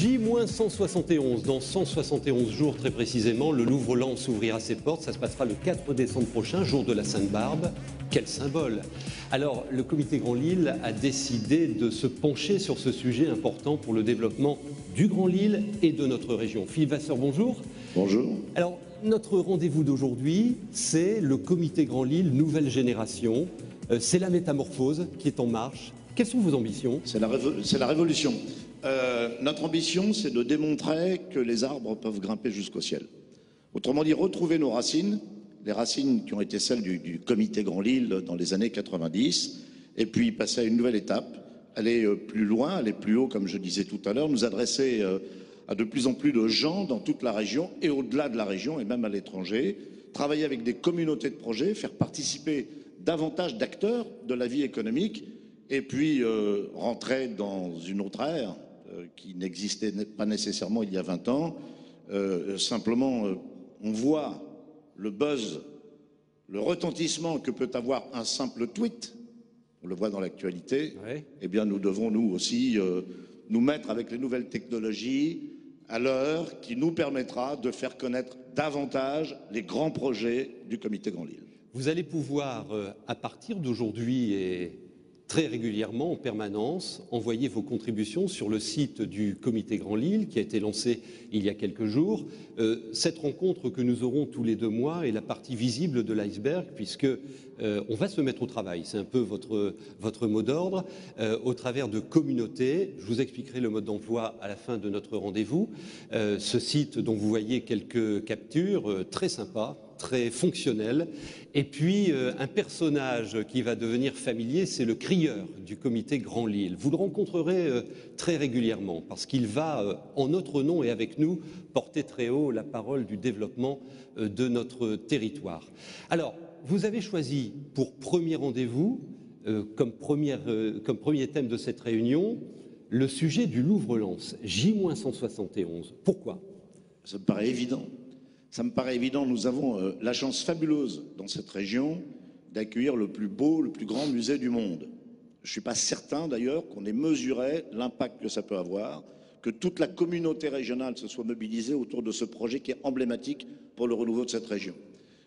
J-171, dans 171 jours très précisément, le Louvre-Lens ouvrira ses portes. Ça se passera le 4 décembre prochain, jour de la Sainte-Barbe. Quel symbole! Alors, le comité Grand Lille a décidé de se pencher sur ce sujet important pour le développement du Grand Lille et de notre région. Philippe Vasseur, bonjour. Bonjour. Alors, notre rendez-vous d'aujourd'hui, c'est le comité Grand Lille Nouvelle Génération. C'est la métamorphose qui est en marche. Quelles sont vos ambitions? C'est la révolution. Notre ambition, c'est de démontrer que les arbres peuvent grimper jusqu'au ciel. Autrement dit, retrouver nos racines, les racines qui ont été celles du comité Grand Lille dans les années 90, et puis passer à une nouvelle étape, aller plus loin, aller plus haut, comme je disais tout à l'heure, nous adresser à de plus en plus de gens dans toute la région et au-delà de la région et même à l'étranger, travailler avec des communautés de projets, faire participer davantage d'acteurs de la vie économique et puis rentrer dans une autre ère qui n'existait pas nécessairement il y a 20 ans. Simplement, on voit le buzz, le retentissement que peut avoir un simple tweet, on le voit dans l'actualité, ouais. Eh bien nous devons nous aussi nous mettre avec les nouvelles technologies à l'heure qui nous permettra de faire connaître davantage les grands projets du comité Grand Lille. Vous allez pouvoir, à partir d'aujourd'hui et très régulièrement, en permanence, envoyer vos contributions sur le site du comité Grand Lille qui a été lancé il y a quelques jours. Cette rencontre que nous aurons tous les 2 mois est la partie visible de l'iceberg puisque on va se mettre au travail. C'est un peu votre mot d'ordre au travers de communautés. Je vous expliquerai le mode d'emploi à la fin de notre rendez-vous. Ce site dont vous voyez quelques captures, très sympa, très fonctionnel. Et puis, un personnage qui va devenir familier, c'est le crieur du comité Grand Lille. Vous le rencontrerez très régulièrement parce qu'il va, en notre nom et avec nous, porter très haut la parole du développement de notre territoire. Alors, vous avez choisi pour premier rendez-vous, comme premier thème de cette réunion, le sujet du Louvre-Lens, J-171. Pourquoi? Ça me paraît évident. Ça me paraît évident, nous avons la chance fabuleuse dans cette région d'accueillir le plus beau, le plus grand musée du monde. Je ne suis pas certain d'ailleurs qu'on ait mesuré l'impact que ça peut avoir, que toute la communauté régionale se soit mobilisée autour de ce projet qui est emblématique pour le renouveau de cette région.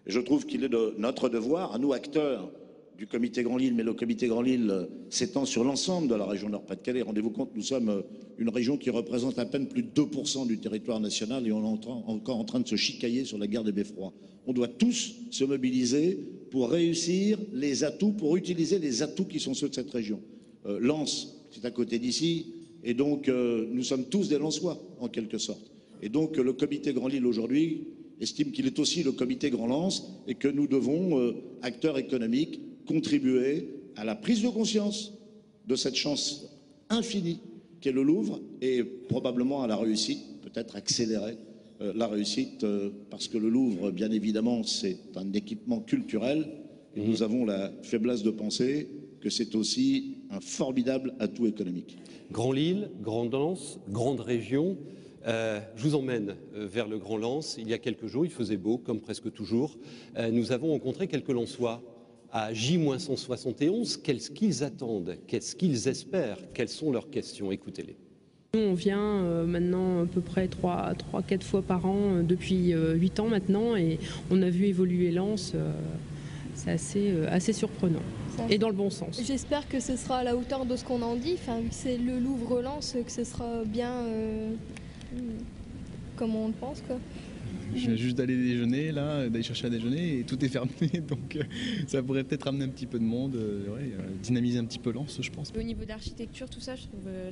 Et je trouve qu'il est de notre devoir, à nous acteurs du comité Grand Lille, mais le comité Grand Lille s'étend sur l'ensemble de la région Nord-Pas-de-Calais. Rendez-vous compte, nous sommes une région qui représente à peine plus de 2% du territoire national et on est encore en train de se chicailler sur la guerre des beffrois. On doit tous se mobiliser pour réussir les atouts, pour utiliser les atouts qui sont ceux de cette région. Lens, c'est à côté d'ici, et donc nous sommes tous des Lensois, en quelque sorte. Et donc le comité Grand Lille aujourd'hui estime qu'il est aussi le comité Grand Lens et que nous devons, acteurs économiques, contribuer à la prise de conscience de cette chance infinie qu'est le Louvre et probablement à la réussite, peut-être accélérer la réussite, parce que le Louvre, bien évidemment, c'est un équipement culturel et nous avons la faiblesse de penser que c'est aussi un formidable atout économique. Grand Lille, Grand Lens, grande région. Je vous emmène vers le Grand Lens. Il y a quelques jours, il faisait beau, comme presque toujours. Nous avons rencontré quelques Lensois à J-171. Qu'est-ce qu'ils attendent? Qu'est-ce qu'ils espèrent? Quelles sont leurs questions? Écoutez-les. On vient maintenant à peu près 3-4 fois par an depuis 8 ans maintenant et on a vu évoluer Lens. C'est assez surprenant. Et dans le bon sens. J'espère que ce sera à la hauteur de ce qu'on en dit. Enfin, c'est le Louvre-Lens, que ce sera bien comme on le pense, quoi. Je viens juste d'aller déjeuner, là, d'aller chercher à déjeuner et tout est fermé, donc ça pourrait peut-être amener un petit peu de monde, dynamiser un petit peu Lens, je pense. Au niveau d'architecture, tout ça, je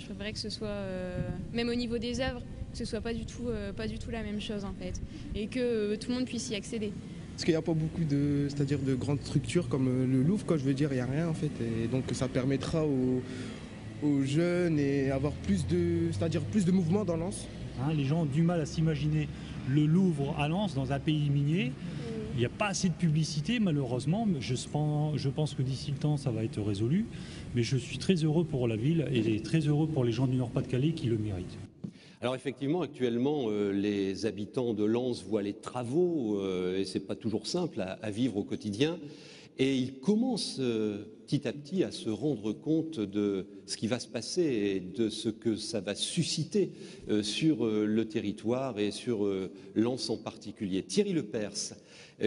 préférerais que ce soit, même au niveau des œuvres, que ce soit pas du tout la même chose en fait, et que tout le monde puisse y accéder. Parce qu'il n'y a pas beaucoup de grandes structures comme le Louvre, quoi, je veux dire, il n'y a rien en fait, et donc ça permettra aux jeunes et avoir plus de mouvement dans Lens. Les gens ont du mal à s'imaginer le Louvre à Lens dans un pays minier. Il n'y a pas assez de publicité malheureusement. Je pense que d'ici le temps ça va être résolu. Mais je suis très heureux pour la ville et très heureux pour les gens du Nord-Pas-de-Calais qui le méritent. Alors effectivement, actuellement, les habitants de Lens voient les travaux et c'est pas toujours simple à vivre au quotidien. et ils commencent petit à petit à se rendre compte de ce qui va se passer et de ce que ça va susciter sur le territoire et sur Lens en particulier. Thierry Lepers,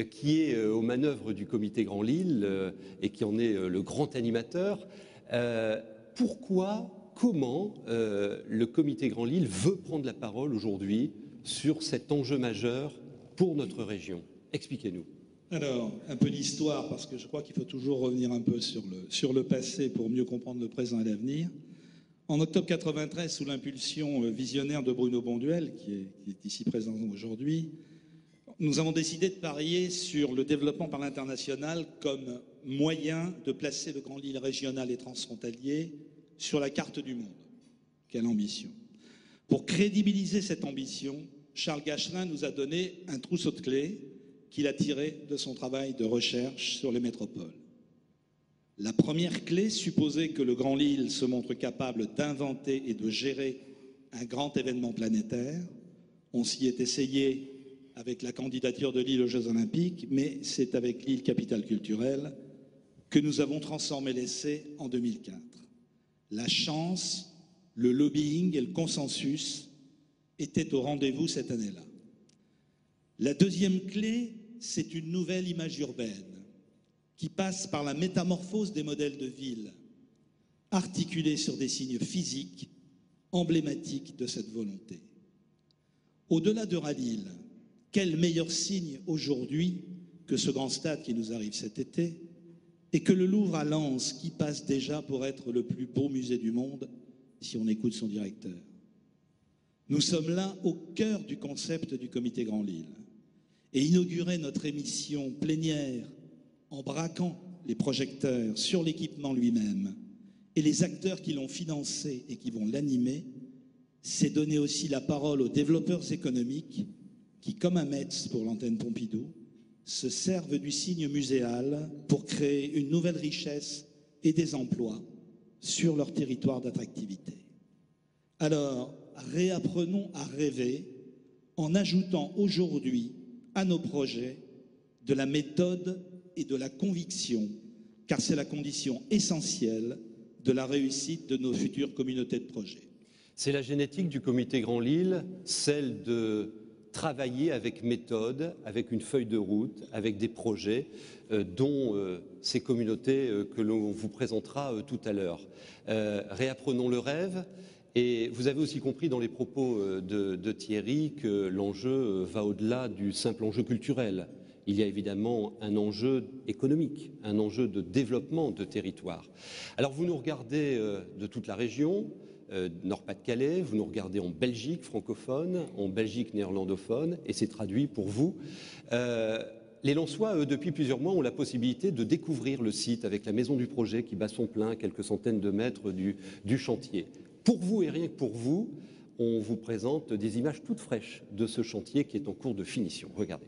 qui est aux manœuvres du comité Grand Lille et qui en est le grand animateur, comment le comité Grand Lille veut prendre la parole aujourd'hui sur cet enjeu majeur pour notre région? Expliquez-nous. Alors, un peu d'histoire, parce que je crois qu'il faut toujours revenir un peu sur le passé pour mieux comprendre le présent et l'avenir. En octobre 93, sous l'impulsion visionnaire de Bruno Bonduel, qui est ici présent aujourd'hui, nous avons décidé de parier sur le développement par l'international comme moyen de placer le Grand Lille régional et transfrontalier sur la carte du monde. Quelle ambition! Pour crédibiliser cette ambition, Charles Gachelin nous a donné un trousseau de clés qu'il a tiré de son travail de recherche sur les métropoles. La première clé supposait que le Grand Lille se montre capable d'inventer et de gérer un grand événement planétaire. On s'y est essayé avec la candidature de Lille aux Jeux Olympiques, mais c'est avec Lille Capitale Culturelle que nous avons transformé l'essai en 2004. La chance, le lobbying et le consensus étaient au rendez-vous cette année-là. La deuxième clé, c'est une nouvelle image urbaine qui passe par la métamorphose des modèles de ville, articulée sur des signes physiques emblématiques de cette volonté. Au-delà de Rallye, quel meilleur signe aujourd'hui que ce grand stade qui nous arrive cet été et que le Louvre à Lens qui passe déjà pour être le plus beau musée du monde si on écoute son directeur. Nous sommes là au cœur du concept du comité Grand Lille. Et inaugurer notre émission plénière en braquant les projecteurs sur l'équipement lui-même et les acteurs qui l'ont financé et qui vont l'animer, c'est donner aussi la parole aux développeurs économiques qui, comme à Metz pour l'antenne Pompidou, se servent du signe muséal pour créer une nouvelle richesse et des emplois sur leur territoire d'attractivité. Alors, réapprenons à rêver en ajoutant aujourd'hui à nos projets de la méthode et de la conviction, car c'est la condition essentielle de la réussite de nos futures communautés de projets. C'est la génétique du comité Grand Lille, celle de travailler avec méthode, avec une feuille de route, avec des projets dont ces communautés que l'on vous présentera tout à l'heure. Réapprenons le rêve. Et vous avez aussi compris dans les propos de Thierry que l'enjeu va au-delà du simple enjeu culturel. Il y a évidemment un enjeu économique, un enjeu de développement de territoire. Alors vous nous regardez de toute la région, Nord-Pas-de-Calais, vous nous regardez en Belgique francophone, en Belgique néerlandophone, et c'est traduit pour vous. Les Lensois, eux, depuis plusieurs mois, ont la possibilité de découvrir le site avec la maison du projet qui bat son plein à quelques centaines de mètres du chantier. Pour vous et rien que pour vous, on vous présente des images toutes fraîches de ce chantier qui est en cours de finition. Regardez.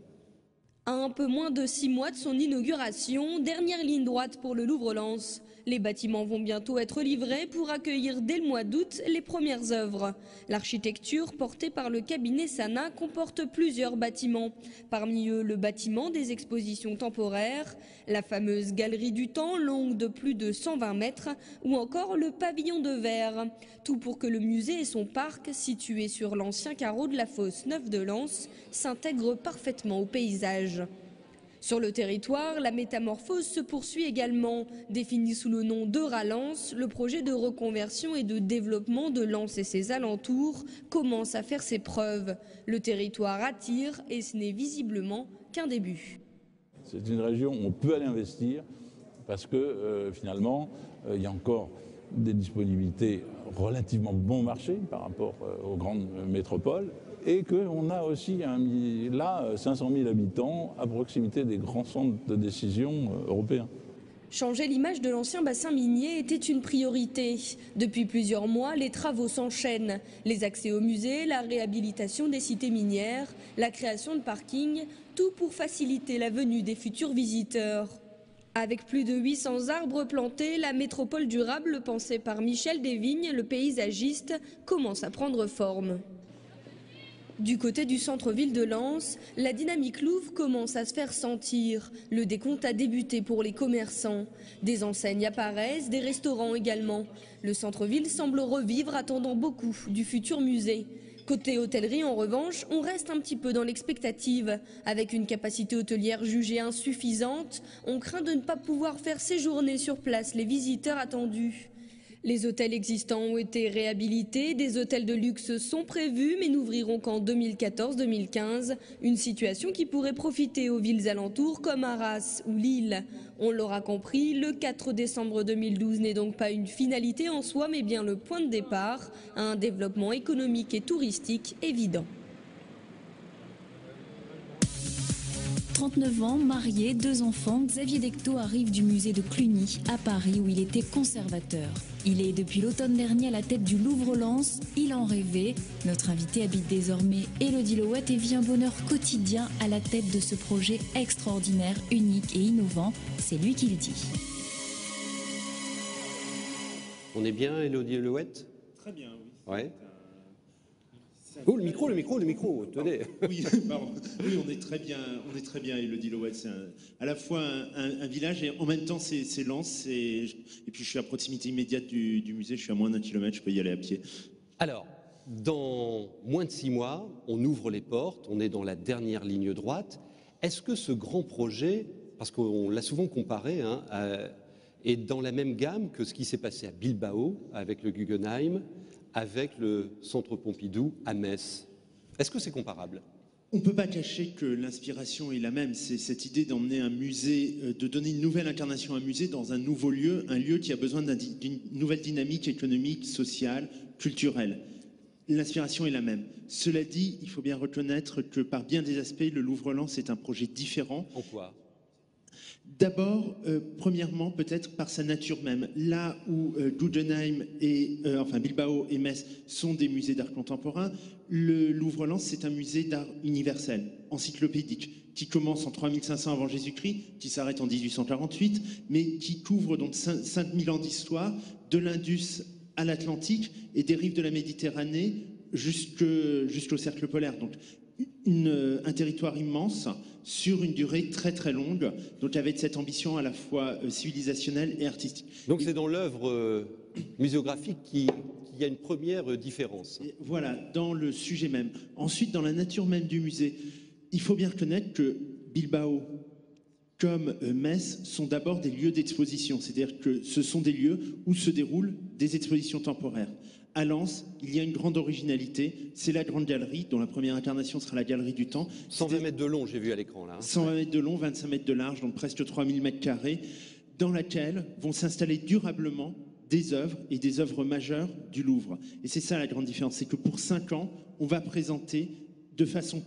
À un peu moins de 6 mois de son inauguration, dernière ligne droite pour le Louvre-Lens. Les bâtiments vont bientôt être livrés pour accueillir dès le mois d'août les premières œuvres. L'architecture portée par le cabinet Sana comporte plusieurs bâtiments. Parmi eux, le bâtiment des expositions temporaires, la fameuse galerie du temps longue de plus de 120 mètres ou encore le pavillon de verre. Tout pour que le musée et son parc, situé sur l'ancien carreau de la fosse Neuve de Lens, s'intègrent parfaitement au paysage. Sur le territoire, la métamorphose se poursuit également. Défini sous le nom d'Euralens, le projet de reconversion et de développement de Lens et ses alentours commence à faire ses preuves. Le territoire attire et ce n'est visiblement qu'un début. C'est une région où on peut aller investir parce que finalement, il y a encore des disponibilités relativement bon marché par rapport aux grandes métropoles. Et qu'on a aussi là 500 000 habitants à proximité des grands centres de décision européens. Changer l'image de l'ancien bassin minier était une priorité. Depuis plusieurs mois, les travaux s'enchaînent. Les accès au musée, la réhabilitation des cités minières, la création de parkings, tout pour faciliter la venue des futurs visiteurs. Avec plus de 800 arbres plantés, la métropole durable pensée par Michel Desvignes, le paysagiste, commence à prendre forme. Du côté du centre-ville de Lens, la dynamique Louvre commence à se faire sentir. Le décompte a débuté pour les commerçants. Des enseignes apparaissent, des restaurants également. Le centre-ville semble revivre, attendant beaucoup du futur musée. Côté hôtellerie, en revanche, on reste un petit peu dans l'expectative. Avec une capacité hôtelière jugée insuffisante, on craint de ne pas pouvoir faire séjourner sur place les visiteurs attendus. Les hôtels existants ont été réhabilités, des hôtels de luxe sont prévus mais n'ouvriront qu'en 2014-2015, une situation qui pourrait profiter aux villes alentours comme Arras ou Lille. On l'aura compris, le 4 décembre 2012 n'est donc pas une finalité en soi mais bien le point de départ à un développement économique et touristique évident. 39 ans, marié, 2 enfants, Xavier Decto arrive du musée de Cluny, à Paris, où il était conservateur. Il est depuis l'automne dernier à la tête du Louvre-Lens. Il en rêvait. Notre invité habite désormais Élodie Lohette et vit un bonheur quotidien à la tête de ce projet extraordinaire, unique et innovant. C'est lui qui le dit. On est bien, Élodie Lohette? Très bien, oui. Ouais. Oh, le micro, tenez. Oui, pardon. Oui, on est très bien, Élodie Lohette. C'est à la fois un village et en même temps c'est Lens. Et puis je suis à proximité immédiate du musée, je suis à moins d'1 kilomètre, je peux y aller à pied. Alors, dans moins de 6 mois, on ouvre les portes, on est dans la dernière ligne droite. Est-ce que ce grand projet, parce qu'on l'a souvent comparé, est dans la même gamme que ce qui s'est passé à Bilbao avec le Guggenheim, avec le Centre Pompidou à Metz? Est-ce que c'est comparable? On ne peut pas cacher que l'inspiration est la même. C'est cette idée d'emmener un musée, de donner une nouvelle incarnation à un musée dans un nouveau lieu, un lieu qui a besoin d'une nouvelle dynamique économique, sociale, culturelle. L'inspiration est la même. Cela dit, il faut bien reconnaître que par bien des aspects, le Louvre-Lens est un projet différent. En quoi? D'abord, premièrement, peut-être par sa nature même. Là où Guggenheim Bilbao et Metz sont des musées d'art contemporain, le Louvre-Lens, c'est un musée d'art universel, encyclopédique, qui commence en 3500 avant Jésus-Christ, qui s'arrête en 1848, mais qui couvre donc 5000 ans d'histoire, de l'Indus à l'Atlantique et des rives de la Méditerranée jusqu'au cercle polaire. Donc, un territoire immense sur une durée très très longue, donc avec cette ambition à la fois civilisationnelle et artistique. Donc c'est dans l'œuvre muséographique qu'il y a une première différence. Et voilà, dans le sujet même. Ensuite, dans la nature même du musée, il faut bien reconnaître que Bilbao comme Metz sont d'abord des lieux d'exposition, c'est-à-dire que ce sont des lieux où se déroulent des expositions temporaires. À Lens, il y a une grande originalité, c'est la Grande Galerie, dont la première incarnation sera la Galerie du Temps. 120 mètres de long, j'ai vu à l'écran là. 120 mètres de long, 25 mètres de large, donc presque 3000 mètres carrés, dans laquelle vont s'installer durablement des œuvres et des œuvres majeures du Louvre. Et c'est ça la grande différence, c'est que pour 5 ans, on va présenter de façon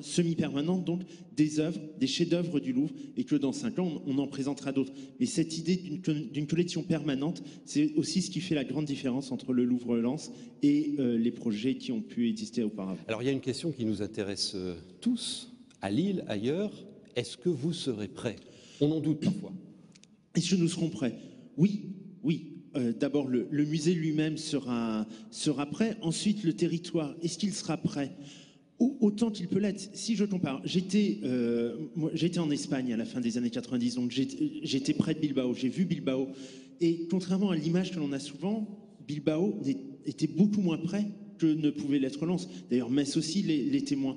semi-permanente donc des œuvres, des chefs-d'œuvre du Louvre, et que dans 5 ans, on en présentera d'autres. Et cette idée d'une collection permanente, c'est aussi ce qui fait la grande différence entre le Louvre-Lens et les projets qui ont pu exister auparavant. Alors il y a une question qui nous intéresse tous, à Lille, ailleurs. Est-ce que vous serez prêts? On en doute parfois. Est-ce que nous serons prêts? Oui. D'abord, le musée lui-même sera prêt. Ensuite, le territoire, est-ce qu'il sera prêt? Autant qu'il peut l'être. Si je compare, j'étais en Espagne à la fin des années 90, donc j'étais près de Bilbao, j'ai vu Bilbao, et contrairement à l'image que l'on a souvent, Bilbao était beaucoup moins près que ne pouvait l'être Lens. D'ailleurs, Metz aussi l'était moins.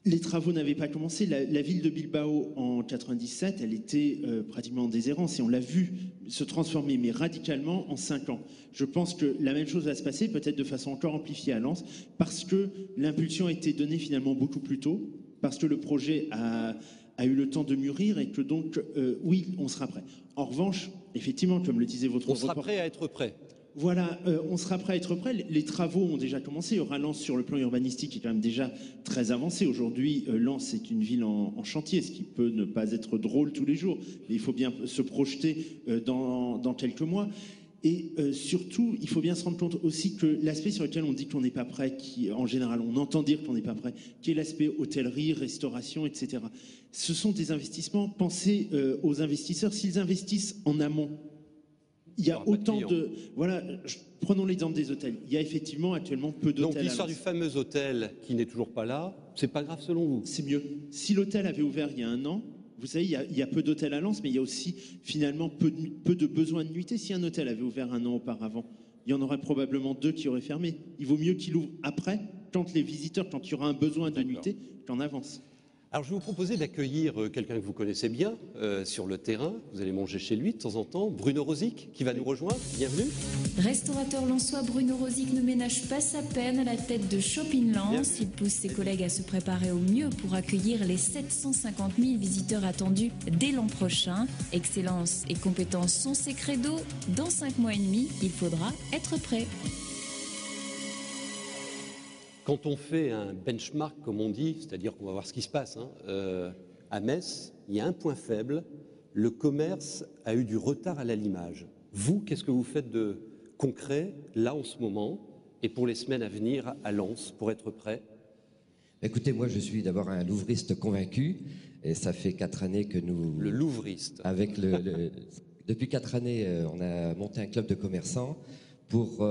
Les travaux n'avaient pas commencé. La ville de Bilbao, en 97, elle était pratiquement en déshérence et on l'a vu se transformer, mais radicalement, en 5 ans. Je pense que la même chose va se passer, peut-être de façon encore amplifiée à Lens, parce que l'impulsion a été donnée finalement beaucoup plus tôt, parce que le projet a eu le temps de mûrir et que donc, oui, on sera prêt. En revanche, effectivement, comme le disait votre reporter... On sera prêt à être prêt. Voilà, on sera prêt à être prêt. Les travaux ont déjà commencé. Lens, sur le plan urbanistique, est quand même déjà très avancé. Aujourd'hui, Lens est une ville en chantier, ce qui peut ne pas être drôle tous les jours. Mais il faut bien se projeter dans quelques mois. Et surtout, il faut bien se rendre compte aussi que l'aspect sur lequel on dit qu'on n'est pas prêt, qui en général on entend dire qu'on n'est pas prêt, qui est l'aspect hôtellerie, restauration, etc. Ce sont des investissements. Pensez aux investisseurs. S'ils investissent en amont, il y a autant de... Voilà, prenons l'exemple des hôtels. Il y a effectivement actuellement peu d'hôtels. Donc l'histoire du fameux hôtel qui n'est toujours pas là, c'est pas grave selon vous? C'est mieux. Si l'hôtel avait ouvert il y a un an, vous savez, il y a peu d'hôtels à Lens, mais il y a aussi finalement peu de besoins de nuitées. Si un hôtel avait ouvert un an auparavant, il y en aurait probablement 2 qui auraient fermé. Il vaut mieux qu'il ouvre après, quand les visiteurs, quand il y aura un besoin de nuitées, qu'en avance. Alors je vais vous proposer d'accueillir quelqu'un que vous connaissez bien sur le terrain. Vous allez manger chez lui de temps en temps. Bruno Rosic qui va nous rejoindre. Bienvenue. Restaurateur lensois, Bruno Rosic ne ménage pas sa peine à la tête de Shopping Lens. Il pousse ses collègues à se préparer au mieux pour accueillir les 750 000 visiteurs attendus dès l'an prochain. Excellence et compétence sont ses credos. Dans 5 mois et demi, il faudra être prêt. Quand on fait un benchmark, comme on dit, c'est-à-dire qu'on va voir ce qui se passe, à Metz, il y a un point faible, le commerce a eu du retard à l'allumage. Vous, qu'est-ce que vous faites de concret, là, en ce moment, et pour les semaines à venir à Lens, pour être prêt? Écoutez, moi, je suis d'abord un louvriste convaincu, et ça fait 4 années que nous... Le louvriste. Avec depuis 4 années, on a monté un club de commerçants pour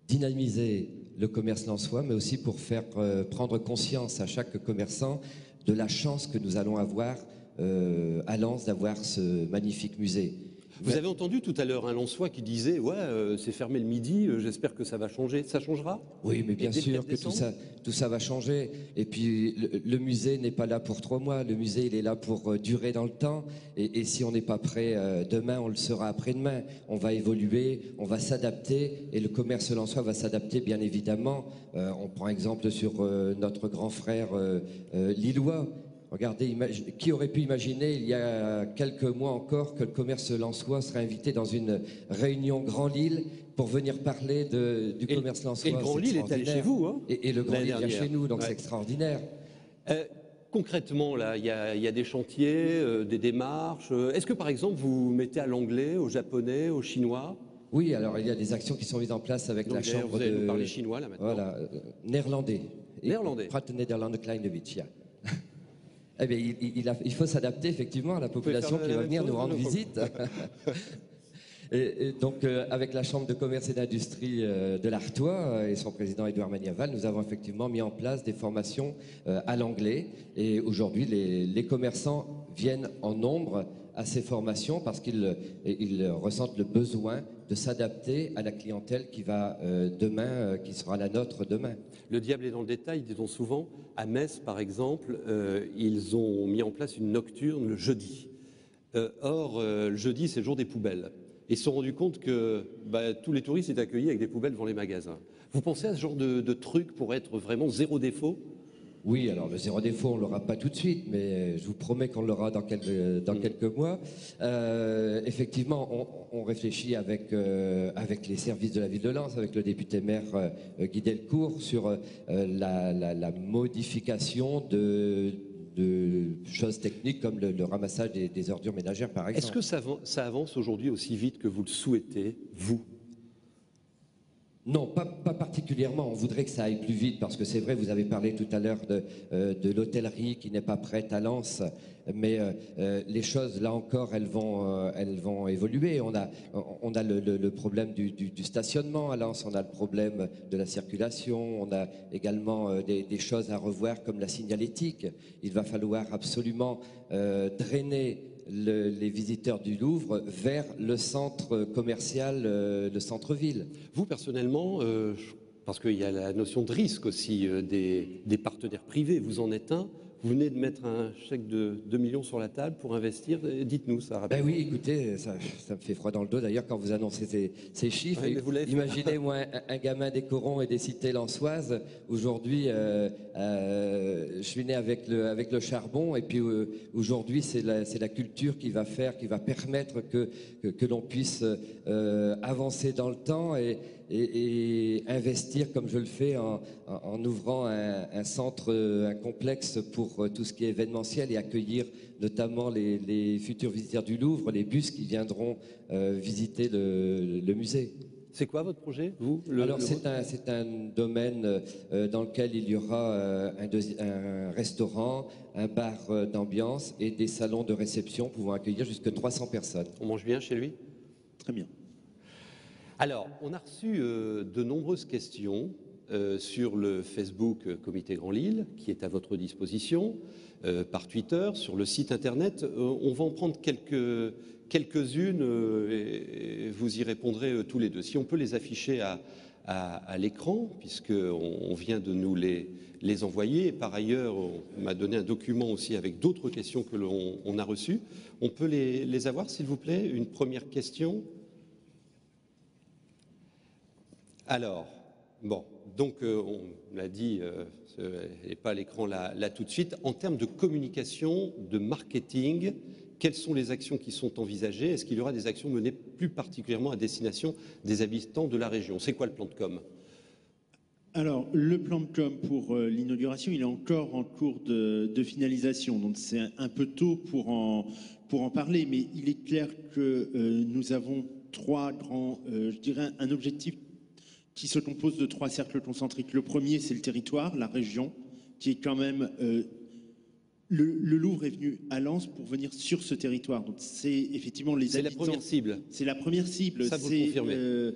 dynamiser le commerce lensois, mais aussi pour faire prendre conscience à chaque commerçant de la chance que nous allons avoir à Lens d'avoir ce magnifique musée. Vous avez entendu tout à l'heure un Lensois qui disait « Ouais, c'est fermé le midi, j'espère que ça va changer ». Ça changera? Oui, mais bien sûr que tout ça va changer. Et puis, le musée n'est pas là pour 3 mois. Le musée, il est là pour durer dans le temps. Et si on n'est pas prêt demain, on le sera après-demain. On va évoluer, on va s'adapter. Et le commerce lensois va s'adapter, bien évidemment. On prend exemple sur notre grand frère lillois. Regardez, qui aurait pu imaginer il y a quelques mois encore que le commerce lensois serait invité dans une réunion Grand Lille pour venir parler du commerce lensois? Et le Grand Lille est allé chez vous, hein? Et le Grand Lille vient chez nous, donc c'est extraordinaire. Concrètement, là, il y a des chantiers, des démarches. Est-ce que, par exemple, vous mettez à l'anglais, au japonais, au chinois? Oui, alors il y a des actions qui sont mises en place avec la chambre vous allez nous parler chinois, là, maintenant. Voilà, néerlandais. Néerlandais. Praat Nederlanden Kleinewitz, ja. Eh bien, il faut s'adapter effectivement à la population qui va venir nous rendre visite. Et donc, avec la Chambre de commerce et d'industrie de l'Artois et son président Édouard Magnaval, nous avons effectivement mis en place des formations à l'anglais. Et aujourd'hui, les commerçants viennent en nombre à ces formations parce qu'ils ressentent le besoin de s'adapter à la clientèle qui va demain, qui sera la nôtre demain. Le diable est dans le détail, dit-on souvent. À Metz, par exemple, ils ont mis en place une nocturne le jeudi. Or, le jeudi, c'est le jour des poubelles. Et ils se sont rendus compte que tous les touristes étaient accueillis avec des poubelles devant les magasins. Vous pensez à ce genre de truc pour être vraiment zéro défaut? Oui, alors le zéro défaut, on ne l'aura pas tout de suite, mais je vous promets qu'on l'aura dans quelques mois. Effectivement, on réfléchit avec les services de la ville de Lens, avec le député maire Guy Delcourt, sur la modification de choses techniques comme le ramassage des ordures ménagères, par exemple. Est-ce que ça avance aujourd'hui aussi vite que vous le souhaitez, vous? Non, pas particulièrement. On voudrait que ça aille plus vite parce que c'est vrai, vous avez parlé tout à l'heure de l'hôtellerie qui n'est pas prête à Lens, mais les choses, là encore, elles vont évoluer. On a le problème du stationnement à Lens, on a le problème de la circulation, on a également des choses à revoir comme la signalétique. Il va falloir absolument drainer les visiteurs du Louvre vers le centre commercial, le centre-ville. Vous, personnellement, parce qu'il y a la notion de risque aussi des partenaires privés, vous en êtes un, vous venez de mettre un chèque de 2 millions sur la table pour investir, dites-nous ça rapidement. Ben oui, écoutez, ça me fait froid dans le dos d'ailleurs quand vous annoncez ces chiffres. Oui, imaginez, moi, un gamin des Corons et des cités lensoises, aujourd'hui, je suis né avec le charbon et puis aujourd'hui, c'est la culture qui va permettre que l'on puisse avancer dans le temps et investir comme je le fais en ouvrant un centre, un complexe pour tout ce qui est événementiel et accueillir notamment les futurs visiteurs du Louvre, les bus qui viendront visiter le musée. C'est quoi votre projet, vous? Alors c'est un domaine dans lequel il y aura un restaurant, un bar d'ambiance et des salons de réception pouvant accueillir jusqu'à 300 personnes. On mange bien chez lui? Très bien. Alors, on a reçu de nombreuses questions sur le Facebook Comité Grand Lille, qui est à votre disposition, par Twitter, sur le site internet. On va en prendre quelques-unes et vous y répondrez tous les deux. Si on peut les afficher à l'écran, puisqu'on vient de nous les envoyer. Et par ailleurs, on m'a donné un document aussi avec d'autres questions que l'on a reçues. On peut les avoir, s'il vous plaît? Une première question. Alors, bon, donc on l'a dit, et pas à l'écran là tout de suite. En termes de communication, de marketing, quelles sont les actions qui sont envisagées? Est-ce qu'il y aura des actions menées plus particulièrement à destination des habitants de la région? C'est quoi le plan de com? Alors, le plan de com pour l'inauguration, il est encore en cours de finalisation, donc c'est un peu tôt pour en parler, mais il est clair que nous avons trois grands, je dirais, un objectif qui se compose de trois cercles concentriques. Le premier, c'est le territoire, la région, qui est quand même... Le Louvre est venu à Lens pour venir sur ce territoire. Donc c'est effectivement les habitants... C'est la première cible. C'est la première cible. Ça, vous le confirmez.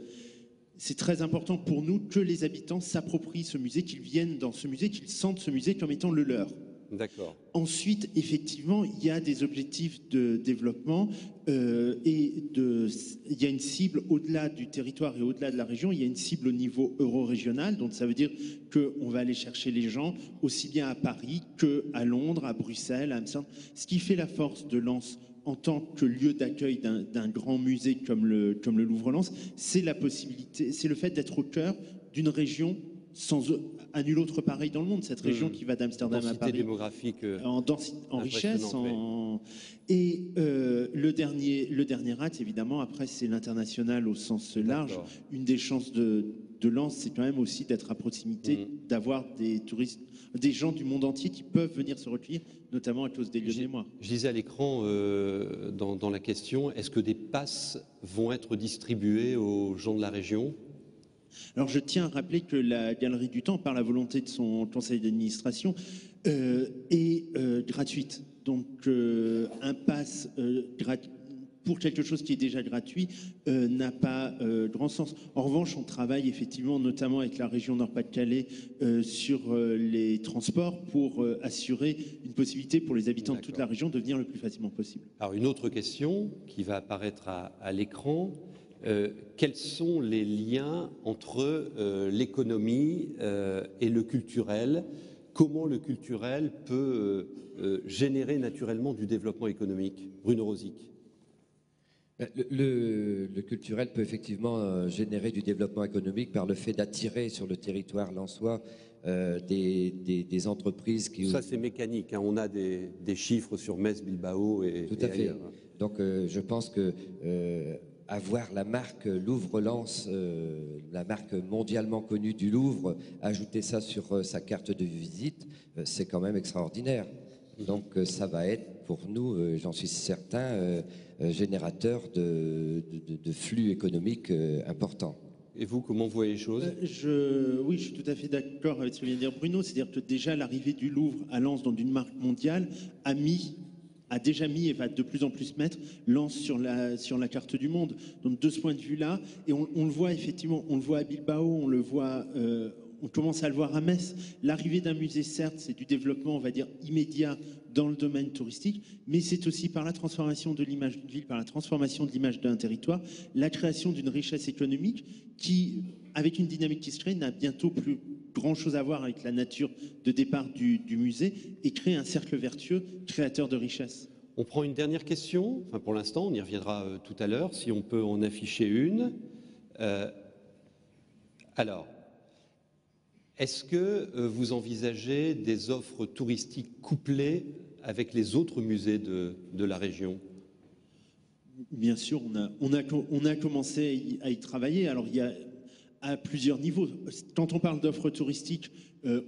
C'est très important pour nous que les habitants s'approprient ce musée, qu'ils viennent dans ce musée, qu'ils sentent ce musée comme étant le leur. D'accord. Ensuite, effectivement, il y a des objectifs de développement il y a une cible au-delà du territoire et au-delà de la région. Il y a une cible au niveau euro-régional, donc ça veut dire qu'on va aller chercher les gens aussi bien à Paris qu'à Londres, à Bruxelles, à Amsterdam. Ce qui fait la force de Lens en tant que lieu d'accueil d'un grand musée comme le Louvre-Lens, c'est la possibilité, c'est le fait d'être au cœur d'une région à nul autre pareil dans le monde, cette région qui va d'Amsterdam à Paris. Démographique en richesse. Et le dernier acte, évidemment, après, c'est l'international au sens large. Une des chances de Lens, c'est quand même aussi d'être à proximité, d'avoir des touristes, des gens du monde entier qui peuvent venir se recueillir, notamment à cause des lieux de mémoire. Je disais à l'écran, dans la question, est-ce que des passes vont être distribuées aux gens de la région ? Alors je tiens à rappeler que la Galerie du Temps, par la volonté de son conseil d'administration, est gratuite. Donc un pass pour quelque chose qui est déjà gratuit n'a pas grand sens. En revanche, on travaille effectivement, notamment avec la région Nord-Pas-de-Calais, sur les transports pour assurer une possibilité pour les habitants de toute la région de venir le plus facilement possible. Alors une autre question qui va apparaître à l'écran. Quels sont les liens entre l'économie et le culturel? Comment le culturel peut générer naturellement du développement économique? Bruno Rosic. Le culturel peut effectivement générer du développement économique par le fait d'attirer sur le territoire lensois des entreprises qui... Ça, c'est mécanique, hein. On a des chiffres sur Metz, Bilbao et... Tout à fait. Ailleurs. Donc, je pense que... avoir la marque Louvre-Lens, la marque mondialement connue du Louvre, ajouter ça sur sa carte de visite, c'est quand même extraordinaire. Donc ça va être pour nous, j'en suis certain, générateur de flux économiques importants. Et vous, comment vous voyez les choses? Oui, je suis tout à fait d'accord avec ce que vient de dire Bruno. C'est-à-dire que déjà l'arrivée du Louvre à Lens dans une marque mondiale a déjà mis et va de plus en plus mettre Lens sur la carte du monde. Donc de ce point de vue-là, et on le voit effectivement, on le voit à Bilbao, on le voit, on commence à le voir à Metz. L'arrivée d'un musée, certes, c'est du développement, on va dire, immédiat dans le domaine touristique, mais c'est aussi par la transformation de l'image d'une ville, par la transformation de l'image d'un territoire, la création d'une richesse économique qui, avec une dynamique qui se crée, n'a bientôt plus grand-chose à voir avec la nature de départ du musée et crée un cercle vertueux créateur de richesse. On prend une dernière question, enfin pour l'instant, on y reviendra tout à l'heure, si on peut en afficher une. Alors, est-ce que vous envisagez des offres touristiques couplées avec les autres musées de la région? Bien sûr, on a commencé à y travailler. Alors, il y a à plusieurs niveaux. Quand on parle d'offres touristiques,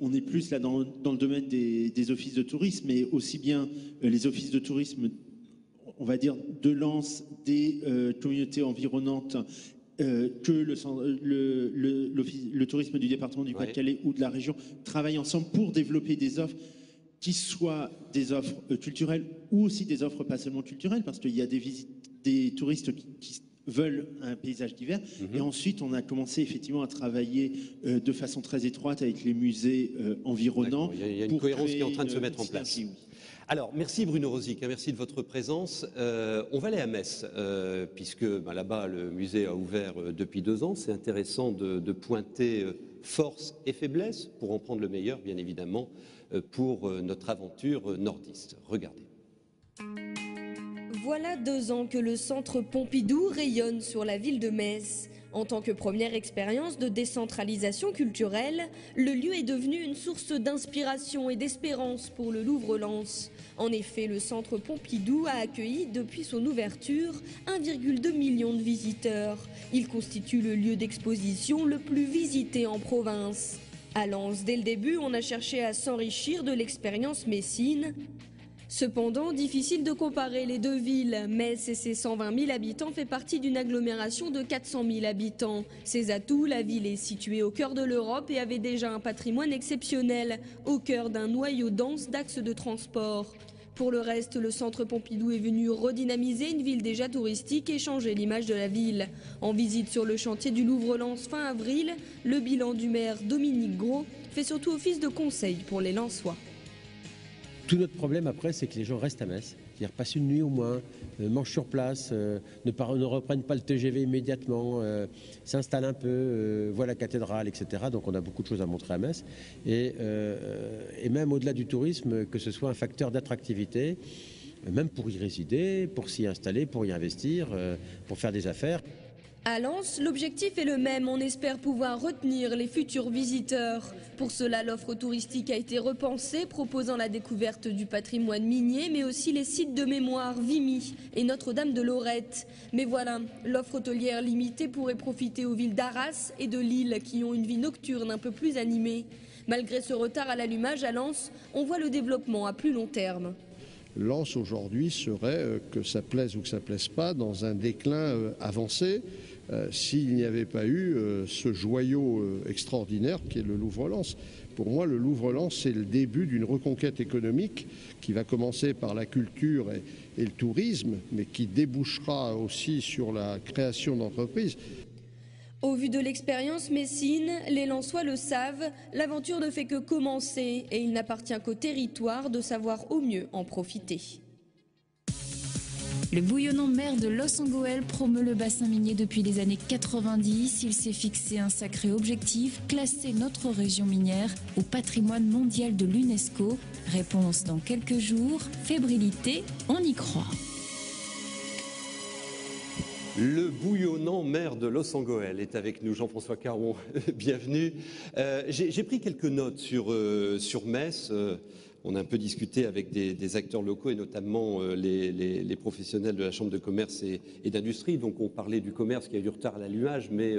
on est plus là dans le domaine des offices de tourisme, mais aussi bien les offices de tourisme, on va dire, de Lens, des communautés environnantes, que le tourisme du département du Pas-de-Calais ou de la région travaillent ensemble pour développer des offres qui soient des offres culturelles ou aussi des offres pas seulement culturelles, parce qu'il y a des touristes qui veulent un paysage divers. Et ensuite, on a commencé effectivement à travailler de façon très étroite avec les musées environnants. Il y a une cohérence qui est en train de se mettre en place. Oui. Alors, merci Bruno Rosic, merci de votre présence. On va aller à Metz, puisque là-bas, le musée a ouvert depuis 2 ans. C'est intéressant de pointer force et faiblesse, pour en prendre le meilleur, bien évidemment, pour notre aventure nordiste. Regardez. Voilà 2 ans que le centre Pompidou rayonne sur la ville de Metz. En tant que première expérience de décentralisation culturelle, le lieu est devenu une source d'inspiration et d'espérance pour le Louvre-Lens. En effet, le centre Pompidou a accueilli depuis son ouverture 1,2 million de visiteurs. Il constitue le lieu d'exposition le plus visité en province. À Lens, dès le début, on a cherché à s'enrichir de l'expérience messine. Cependant, difficile de comparer les 2 villes. Metz et ses 120 000 habitants fait partie d'une agglomération de 400 000 habitants. Ses atouts, la ville est située au cœur de l'Europe et avait déjà un patrimoine exceptionnel, au cœur d'un noyau dense d'axes de transport. Pour le reste, le centre Pompidou est venu redynamiser une ville déjà touristique et changer l'image de la ville. En visite sur le chantier du Louvre-Lens fin avril, le bilan du maire Dominique Gros fait surtout office de conseil pour les Lensois. Tout notre problème après, c'est que les gens restent à Metz, c'est-à-dire passent une nuit au moins, mangent sur place, ne reprennent pas le TGV immédiatement, s'installent un peu, voient la cathédrale, etc. Donc on a beaucoup de choses à montrer à Metz. Et même au-delà du tourisme, que ce soit un facteur d'attractivité, même pour y résider, pour s'y installer, pour y investir, pour faire des affaires. À Lens, l'objectif est le même, on espère pouvoir retenir les futurs visiteurs. Pour cela, l'offre touristique a été repensée, proposant la découverte du patrimoine minier, mais aussi les sites de mémoire Vimy et Notre-Dame de Lorette. Mais voilà, l'offre hôtelière limitée pourrait profiter aux villes d'Arras et de Lille, qui ont une vie nocturne un peu plus animée. Malgré ce retard à l'allumage à Lens, on voit le développement à plus long terme. Lens aujourd'hui serait, que ça plaise ou que ça ne plaise pas, dans un déclin avancé s'il n'y avait pas eu ce joyau extraordinaire qui est le Louvre-Lens. Pour moi, le Louvre-Lens, c'est le début d'une reconquête économique qui va commencer par la culture et le tourisme, mais qui débouchera aussi sur la création d'entreprises. Au vu de l'expérience messine, les Lensois le savent, l'aventure ne fait que commencer et il n'appartient qu'au territoire de savoir au mieux en profiter. Le bouillonnant maire de Los-Angeles promeut le bassin minier depuis les années 90. Il s'est fixé un sacré objectif, classer notre région minière au patrimoine mondial de l'UNESCO. Réponse dans quelques jours. Fébrilité, on y croit. Le bouillonnant maire de Los-Angeles est avec nous, Jean-François Caron, bienvenue. J'ai pris quelques notes sur Metz. On a un peu discuté avec des acteurs locaux et notamment les professionnels de la Chambre de commerce et d'industrie. Donc on parlait du commerce qui a eu du retard à l'allumage, mais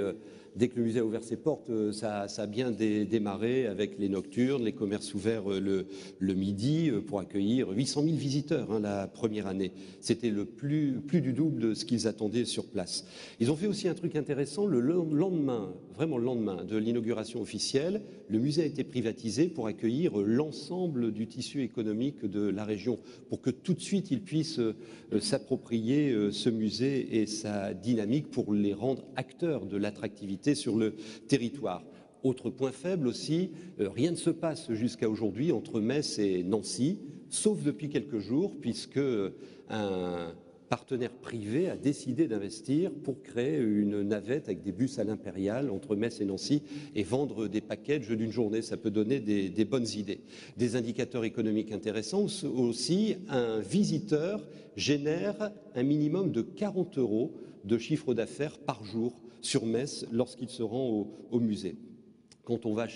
dès que le musée a ouvert ses portes, ça a bien démarré avec les nocturnes, les commerces ouverts le midi pour accueillir 800 000 visiteurs la première année. C'était le plus du double de ce qu'ils attendaient sur place. Ils ont fait aussi un truc intéressant, le lendemain, vraiment le lendemain de l'inauguration officielle, le musée a été privatisé pour accueillir l'ensemble du tissu économique de la région, pour que tout de suite ils puissent s'approprier ce musée et sa dynamique pour les rendre acteurs de l'attractivité sur le territoire. Autre point faible aussi, rien ne se passe jusqu'à aujourd'hui entre Metz et Nancy, sauf depuis quelques jours, puisque un partenaire privé a décidé d'investir pour créer une navette avec des bus à l'impériale entre Metz et Nancy et vendre des packages d'une journée. Ça peut donner des bonnes idées. Des indicateurs économiques intéressants aussi. Un visiteur génère un minimum de 40 € de chiffre d'affaires par jour sur Metz lorsqu'il se rend au musée. Quand on va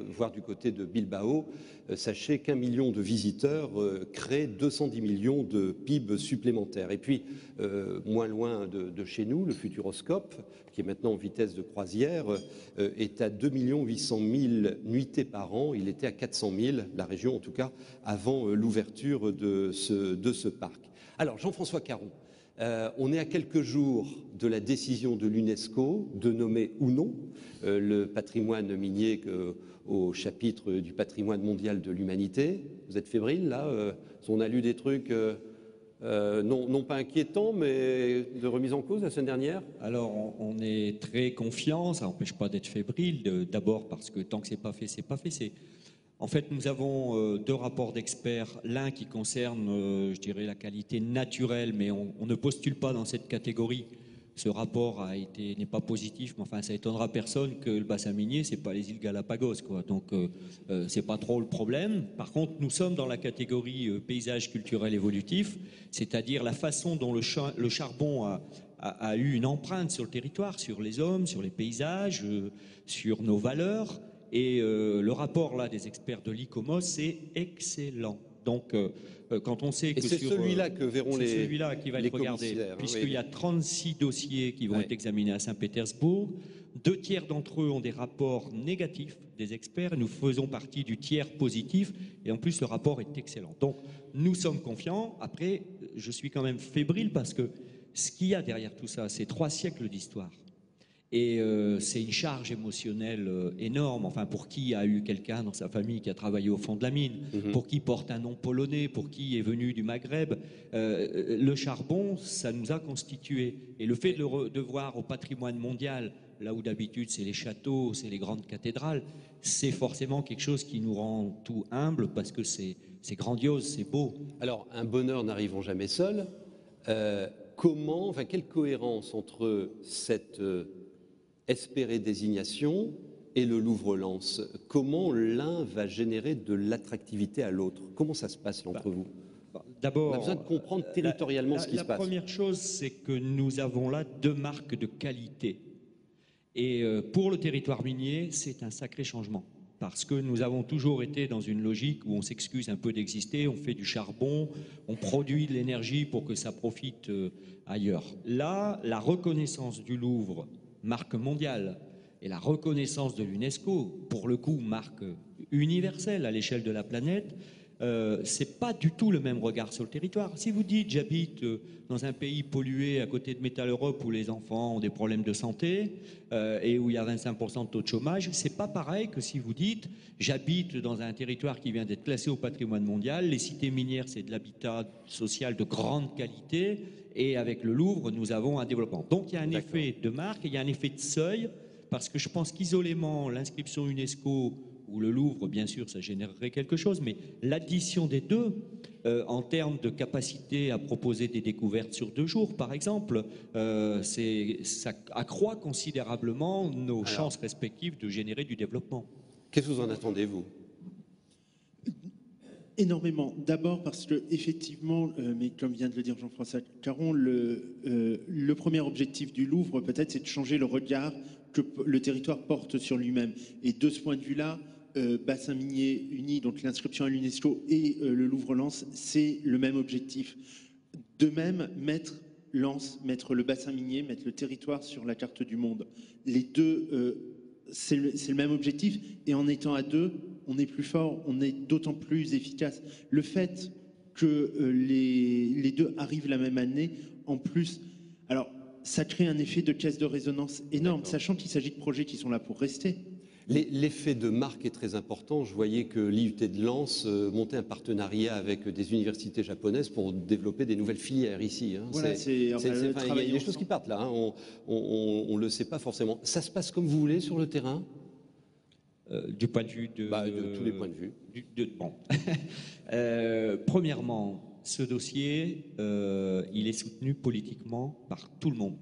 voir du côté de Bilbao, sachez qu'1 million de visiteurs crée 210 millions de PIB supplémentaires. Et puis, moins loin de chez nous, le Futuroscope, qui est maintenant en vitesse de croisière, est à 2 800 000 nuitées par an. Il était à 400 000, la région en tout cas, avant l'ouverture de ce parc. Alors, Jean-François Caron, on est à quelques jours de la décision de l'UNESCO de nommer ou non le patrimoine minier au chapitre du patrimoine mondial de l'humanité. Vous êtes fébrile là on a lu des trucs non pas inquiétant, mais de remise en cause la semaine dernière? Alors, on est très confiant, ça n'empêche pas d'être fébrile, d'abord parce que tant que c'est pas fait, c'est pas fait. En fait, nous avons 2 rapports d'experts, l'un qui concerne, je dirais, la qualité naturelle, mais on ne postule pas dans cette catégorie. Ce rapport n'est pas positif, mais enfin, ça étonnera personne que le bassin minier, c'est pas les îles Galapagos, quoi. Donc, c'est pas trop le problème. Par contre, nous sommes dans la catégorie paysage culturel évolutif, c'est-à-dire la façon dont le charbon a eu une empreinte sur le territoire, sur les hommes, sur les paysages, sur nos valeurs. Et le rapport là des experts de l'ICOMOS, c'est excellent. Donc, quand on sait que c'est celui-là que verront les celui-là qui va être regardé, puisqu'il y a 36 dossiers qui vont être examinés à Saint-Pétersbourg. 2 tiers d'entre eux ont des rapports négatifs des experts. Nous faisons partie du tiers positif. Et en plus, le rapport est excellent. Donc, nous sommes confiants. Après, je suis quand même fébrile parce que ce qu'il y a derrière tout ça, c'est 3 siècles d'histoire. Et c'est une charge émotionnelle énorme. Enfin, pour qui a eu quelqu'un dans sa famille qui a travaillé au fond de la mine, pour qui porte un nom polonais, pour qui est venu du Maghreb, le charbon, ça nous a constitués. Et le fait de voir au patrimoine mondial, là où d'habitude c'est les châteaux, c'est les grandes cathédrales, c'est forcément quelque chose qui nous rend tout humble parce que c'est grandiose, c'est beau. Alors, un bonheur n'arrivant jamais seul. Quelle cohérence entre cette espérée désignation et le Louvre-Lens? Comment l'un va générer de l'attractivité à l'autre? Comment ça se passe entre vous? D'abord, on a besoin de comprendre territorialement ce qui se passe. La première chose, c'est que nous avons là 2 marques de qualité. Et pour le territoire minier, c'est un sacré changement. Parce que nous avons toujours été dans une logique où on s'excuse un peu d'exister, on fait du charbon, on produit de l'énergie pour que ça profite ailleurs. Là, la reconnaissance du Louvre, marque mondiale, et la reconnaissance de l'UNESCO, pour le coup, marque universelle à l'échelle de la planète, c'est pas du tout le même regard sur le territoire. Si vous dites j'habite dans un pays pollué à côté de Metal Europe où les enfants ont des problèmes de santé et où il y a 25% de taux de chômage, c'est pas pareil que si vous dites j'habite dans un territoire qui vient d'être classé au patrimoine mondial, les cités minières c'est de l'habitat social de grande qualité et avec le Louvre nous avons un développement. Donc il y a un effet de marque et il y a un effet de seuil parce que je pense qu'isolément l'inscription UNESCO ou le Louvre, bien sûr, ça générerait quelque chose, mais l'addition des 2, en termes de capacité à proposer des découvertes sur 2 jours, par exemple, ça accroît considérablement nos chances respectives de générer du développement. Qu'est-ce que vous en attendez, vous? Énormément. D'abord parce que, effectivement, mais comme vient de le dire Jean-François Caron, le premier objectif du Louvre, peut-être, c'est de changer le regard que le territoire porte sur lui-même. Et de ce point de vue-là, bassin minier uni, donc l'inscription à l'UNESCO et le Louvre-Lens, c'est le même objectif. De même, mettre le bassin minier, mettre le territoire sur la carte du monde. Les 2, c'est le même objectif. Et en étant à 2, on est plus fort, on est d'autant plus efficace. Le fait que les 2 arrivent la même année, en plus, alors ça crée un effet de caisse de résonance énorme, sachant qu'il s'agit de projets qui sont là pour rester. L'effet de marque est très important. Je voyais que l'IUT de Lens montait un partenariat avec des universités japonaises pour développer des nouvelles filières ici. Voilà, il y a des choses qui partent là. On ne le sait pas forcément. Ça se passe comme vous voulez sur le terrain? Du point de vue de tous les points de vue. Premièrement, ce dossier, il est soutenu politiquement par tout le monde.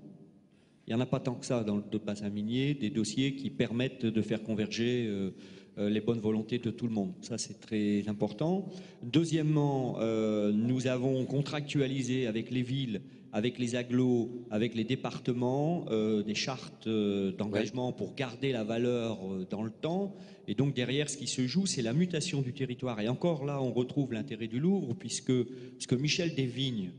Il n'y en a pas tant que ça dans le bassin minier, des dossiers qui permettent de faire converger les bonnes volontés de tout le monde. Ça, c'est très important. Deuxièmement, nous avons contractualisé avec les villes, avec les agglos, avec les départements, des chartes d'engagement pour garder la valeur dans le temps. Et donc derrière, ce qui se joue, c'est la mutation du territoire. Et encore là, on retrouve l'intérêt du Louvre, puisque Michel Desvignes,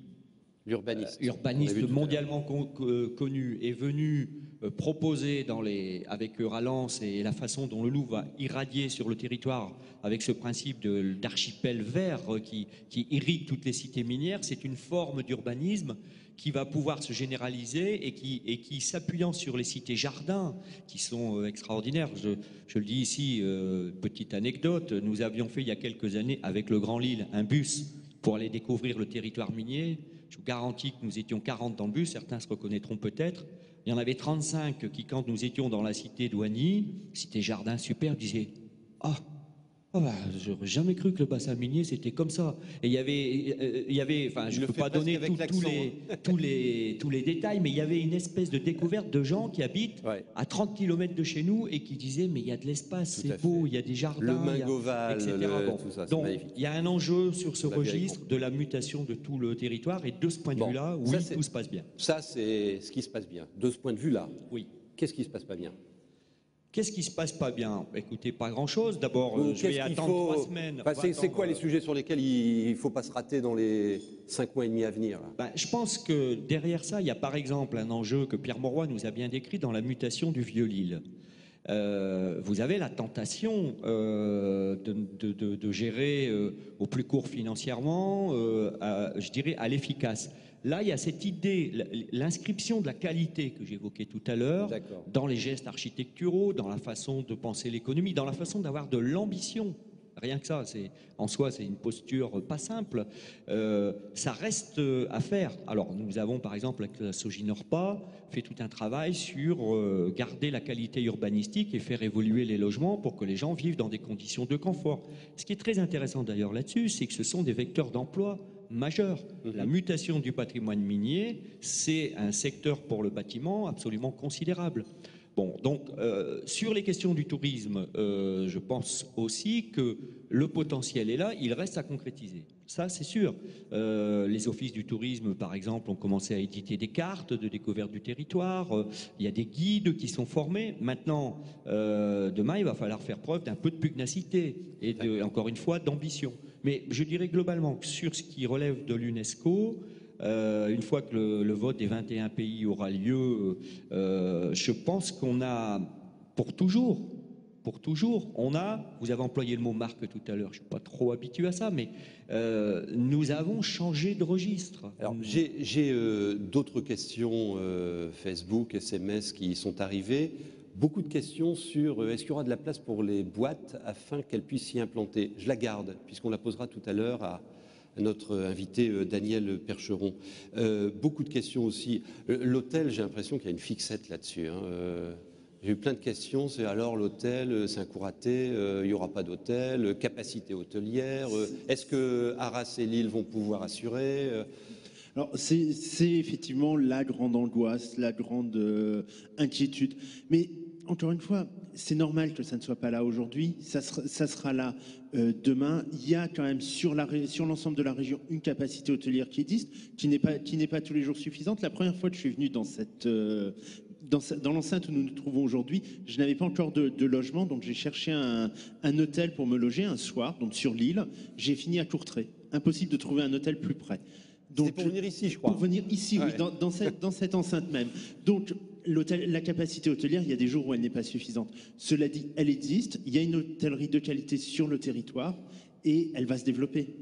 urbaniste mondialement connu, est venu proposer avec Euralens et la façon dont le Louvre va irradier sur le territoire avec ce principe d'archipel vert qui irrigue toutes les cités minières. C'est une forme d'urbanisme qui va pouvoir se généraliser et qui s'appuyant sur les cités jardins qui sont extraordinaires. Je le dis ici, petite anecdote, nous avions fait il y a quelques années avec le Grand Lille un bus pour aller découvrir le territoire minier. Je vous garantis que nous étions 40 dans le bus, certains se reconnaîtront peut-être. Il y en avait 35 qui, quand nous étions dans la cité d'Oigny, cité Jardin super, disaient « Ah, j'aurais jamais cru que le bassin minier c'était comme ça. » Et il y avait, enfin, je ne peux pas donner tous les détails, mais il y avait une espèce de découverte de gens qui habitent à 30 km de chez nous et qui disaient mais il y a de l'espace, c'est beau, il y a des jardins, le Mingoval, etc. tout ça, donc il y a un enjeu sur ce registre de la mutation de tout le territoire et de ce point de vue-là, oui, tout se passe bien. Ça, c'est ce qui se passe bien. De ce point de vue-là, oui. Qu'est-ce qui se passe pas bien? Qu'est-ce qui se passe pas bien? Écoutez, pas grand-chose. D'abord, je vais attendre 3 semaines. C'est quoi les sujets sur lesquels il ne faut pas se rater dans les 5 mois et demi à venir là? Je pense que derrière ça, il y a par exemple un enjeu que Pierre Mauroy nous a bien décrit dans la mutation du Vieux-Lille. Vous avez la tentation de gérer au plus court financièrement, je dirais à l'efficace. Là, il y a cette idée, l'inscription de la qualité que j'évoquais tout à l'heure, dans les gestes architecturaux, dans la façon de penser l'économie, dans la façon d'avoir de l'ambition. Rien que ça, en soi, c'est une posture pas simple. Ça reste à faire. Alors, nous avons, par exemple, avec la Soginorpa, fait tout un travail sur garder la qualité urbanistique et faire évoluer les logements pour que les gens vivent dans des conditions de confort. Ce qui est très intéressant d'ailleurs là-dessus, c'est que ce sont des vecteurs d'emploi majeur. La mutation du patrimoine minier, c'est un secteur pour le bâtiment absolument considérable. Bon, donc sur les questions du tourisme, je pense aussi que le potentiel est là, il reste à concrétiser. Ça, c'est sûr. Les offices du tourisme, par exemple, ont commencé à éditer des cartes de découverte du territoire. Il y a des guides qui sont formés. Maintenant, demain, il va falloir faire preuve d'un peu de pugnacité et, encore une fois, d'ambition. Mais je dirais globalement que sur ce qui relève de l'UNESCO, une fois que le vote des 21 pays aura lieu, je pense qu'on a, pour toujours, on a, vous avez employé le mot marque tout à l'heure, je ne suis pas trop habitué à ça, mais nous avons changé de registre. Alors j'ai d'autres questions Facebook, SMS qui sont arrivées. Beaucoup de questions sur est-ce qu'il y aura de la place pour les boîtes afin qu'elles puissent s'y implanter. Je la garde, puisqu'on la posera tout à l'heure à notre invité Daniel Percheron. Beaucoup de questions aussi. L'hôtel, j'ai l'impression qu'il y a une fixette là-dessus. J'ai eu plein de questions. C'est alors l'hôtel, c'est un coup raté, il n'y aura pas d'hôtel, capacité hôtelière. Est-ce que Arras et Lille vont pouvoir assurer Alors, c'est effectivement la grande angoisse, la grande inquiétude. Mais encore une fois, c'est normal que ça ne soit pas là aujourd'hui. Ça sera là demain. Il y a quand même sur l'ensemble de la région une capacité hôtelière qui existe, qui n'est pas tous les jours suffisante. La première fois que je suis venu dans l'enceinte où nous nous trouvons aujourd'hui, je n'avais pas encore de logement, donc j'ai cherché un hôtel pour me loger un soir, donc sur l'île. J'ai fini à Courtrai. Impossible de trouver un hôtel plus près. C'est pour venir ici, je crois. Pour venir ici, oui, dans cette enceinte même. Donc, la capacité hôtelière, il y a des jours où elle n'est pas suffisante. Cela dit, elle existe. Il y a une hôtellerie de qualité sur le territoire et elle va se développer.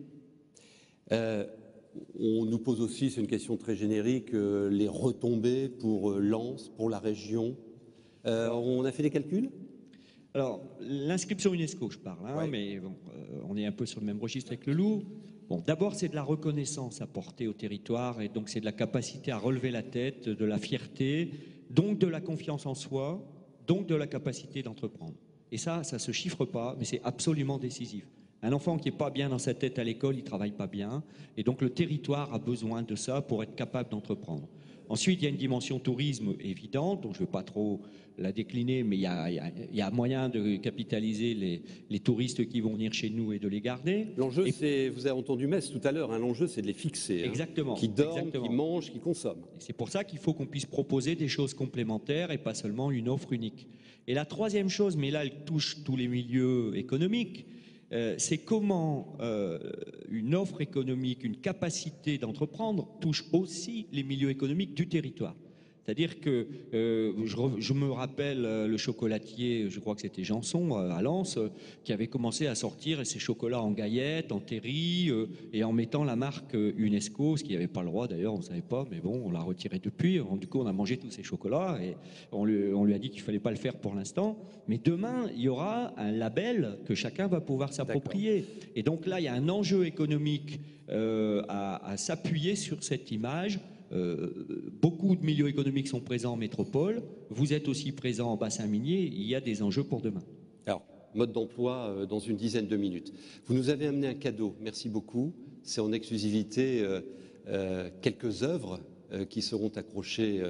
On nous pose aussi, c'est une question très générique, les retombées pour Lens, pour la région. On a fait des calculs ? Alors, l'inscription UNESCO, je parle, mais bon, on est un peu sur le même registre avec le loup. Bon, d'abord, c'est de la reconnaissance apportée au territoire, et donc c'est de la capacité à relever la tête, de la fierté, donc de la confiance en soi, donc de la capacité d'entreprendre. Et ça se chiffre pas, mais c'est absolument décisif. Un enfant qui n'est pas bien dans sa tête à l'école, il ne travaille pas bien, et donc le territoire a besoin de ça pour être capable d'entreprendre. Ensuite, il y a une dimension tourisme évidente, donc je ne vais pas trop la décliner, mais il y a moyen de capitaliser les touristes qui vont venir chez nous et de les garder. L'enjeu, c'est, vous avez entendu Metz tout à l'heure, l'enjeu c'est de les fixer. Exactement. Qui dorment, qui mangent, qui consomment. Et c'est pour ça qu'il faut qu'on puisse proposer des choses complémentaires et pas seulement une offre unique. Et la troisième chose, mais là elle touche tous les milieux économiques, c'est comment une offre économique, une capacité d'entreprendre touche aussi les milieux économiques du territoire. C'est-à-dire que je me rappelle le chocolatier, je crois que c'était Janson à Lens, qui avait commencé à sortir ses chocolats en gaillettes, en terry, et en mettant la marque UNESCO, ce qui n'avait pas le droit d'ailleurs, on ne savait pas, mais bon, on l'a retiré depuis. Du coup, on a mangé tous ces chocolats et on lui a dit qu'il ne fallait pas le faire pour l'instant. Mais demain, il y aura un label que chacun va pouvoir s'approprier. Et donc là, il y a un enjeu économique à s'appuyer sur cette image. Beaucoup de milieux économiques sont présents en métropole, vous êtes aussi présent en bassin minier, il y a des enjeux pour demain. Alors, mode d'emploi dans une dizaine de minutes. Vous nous avez amené un cadeau, merci beaucoup. C'est en exclusivité quelques œuvres qui seront accrochées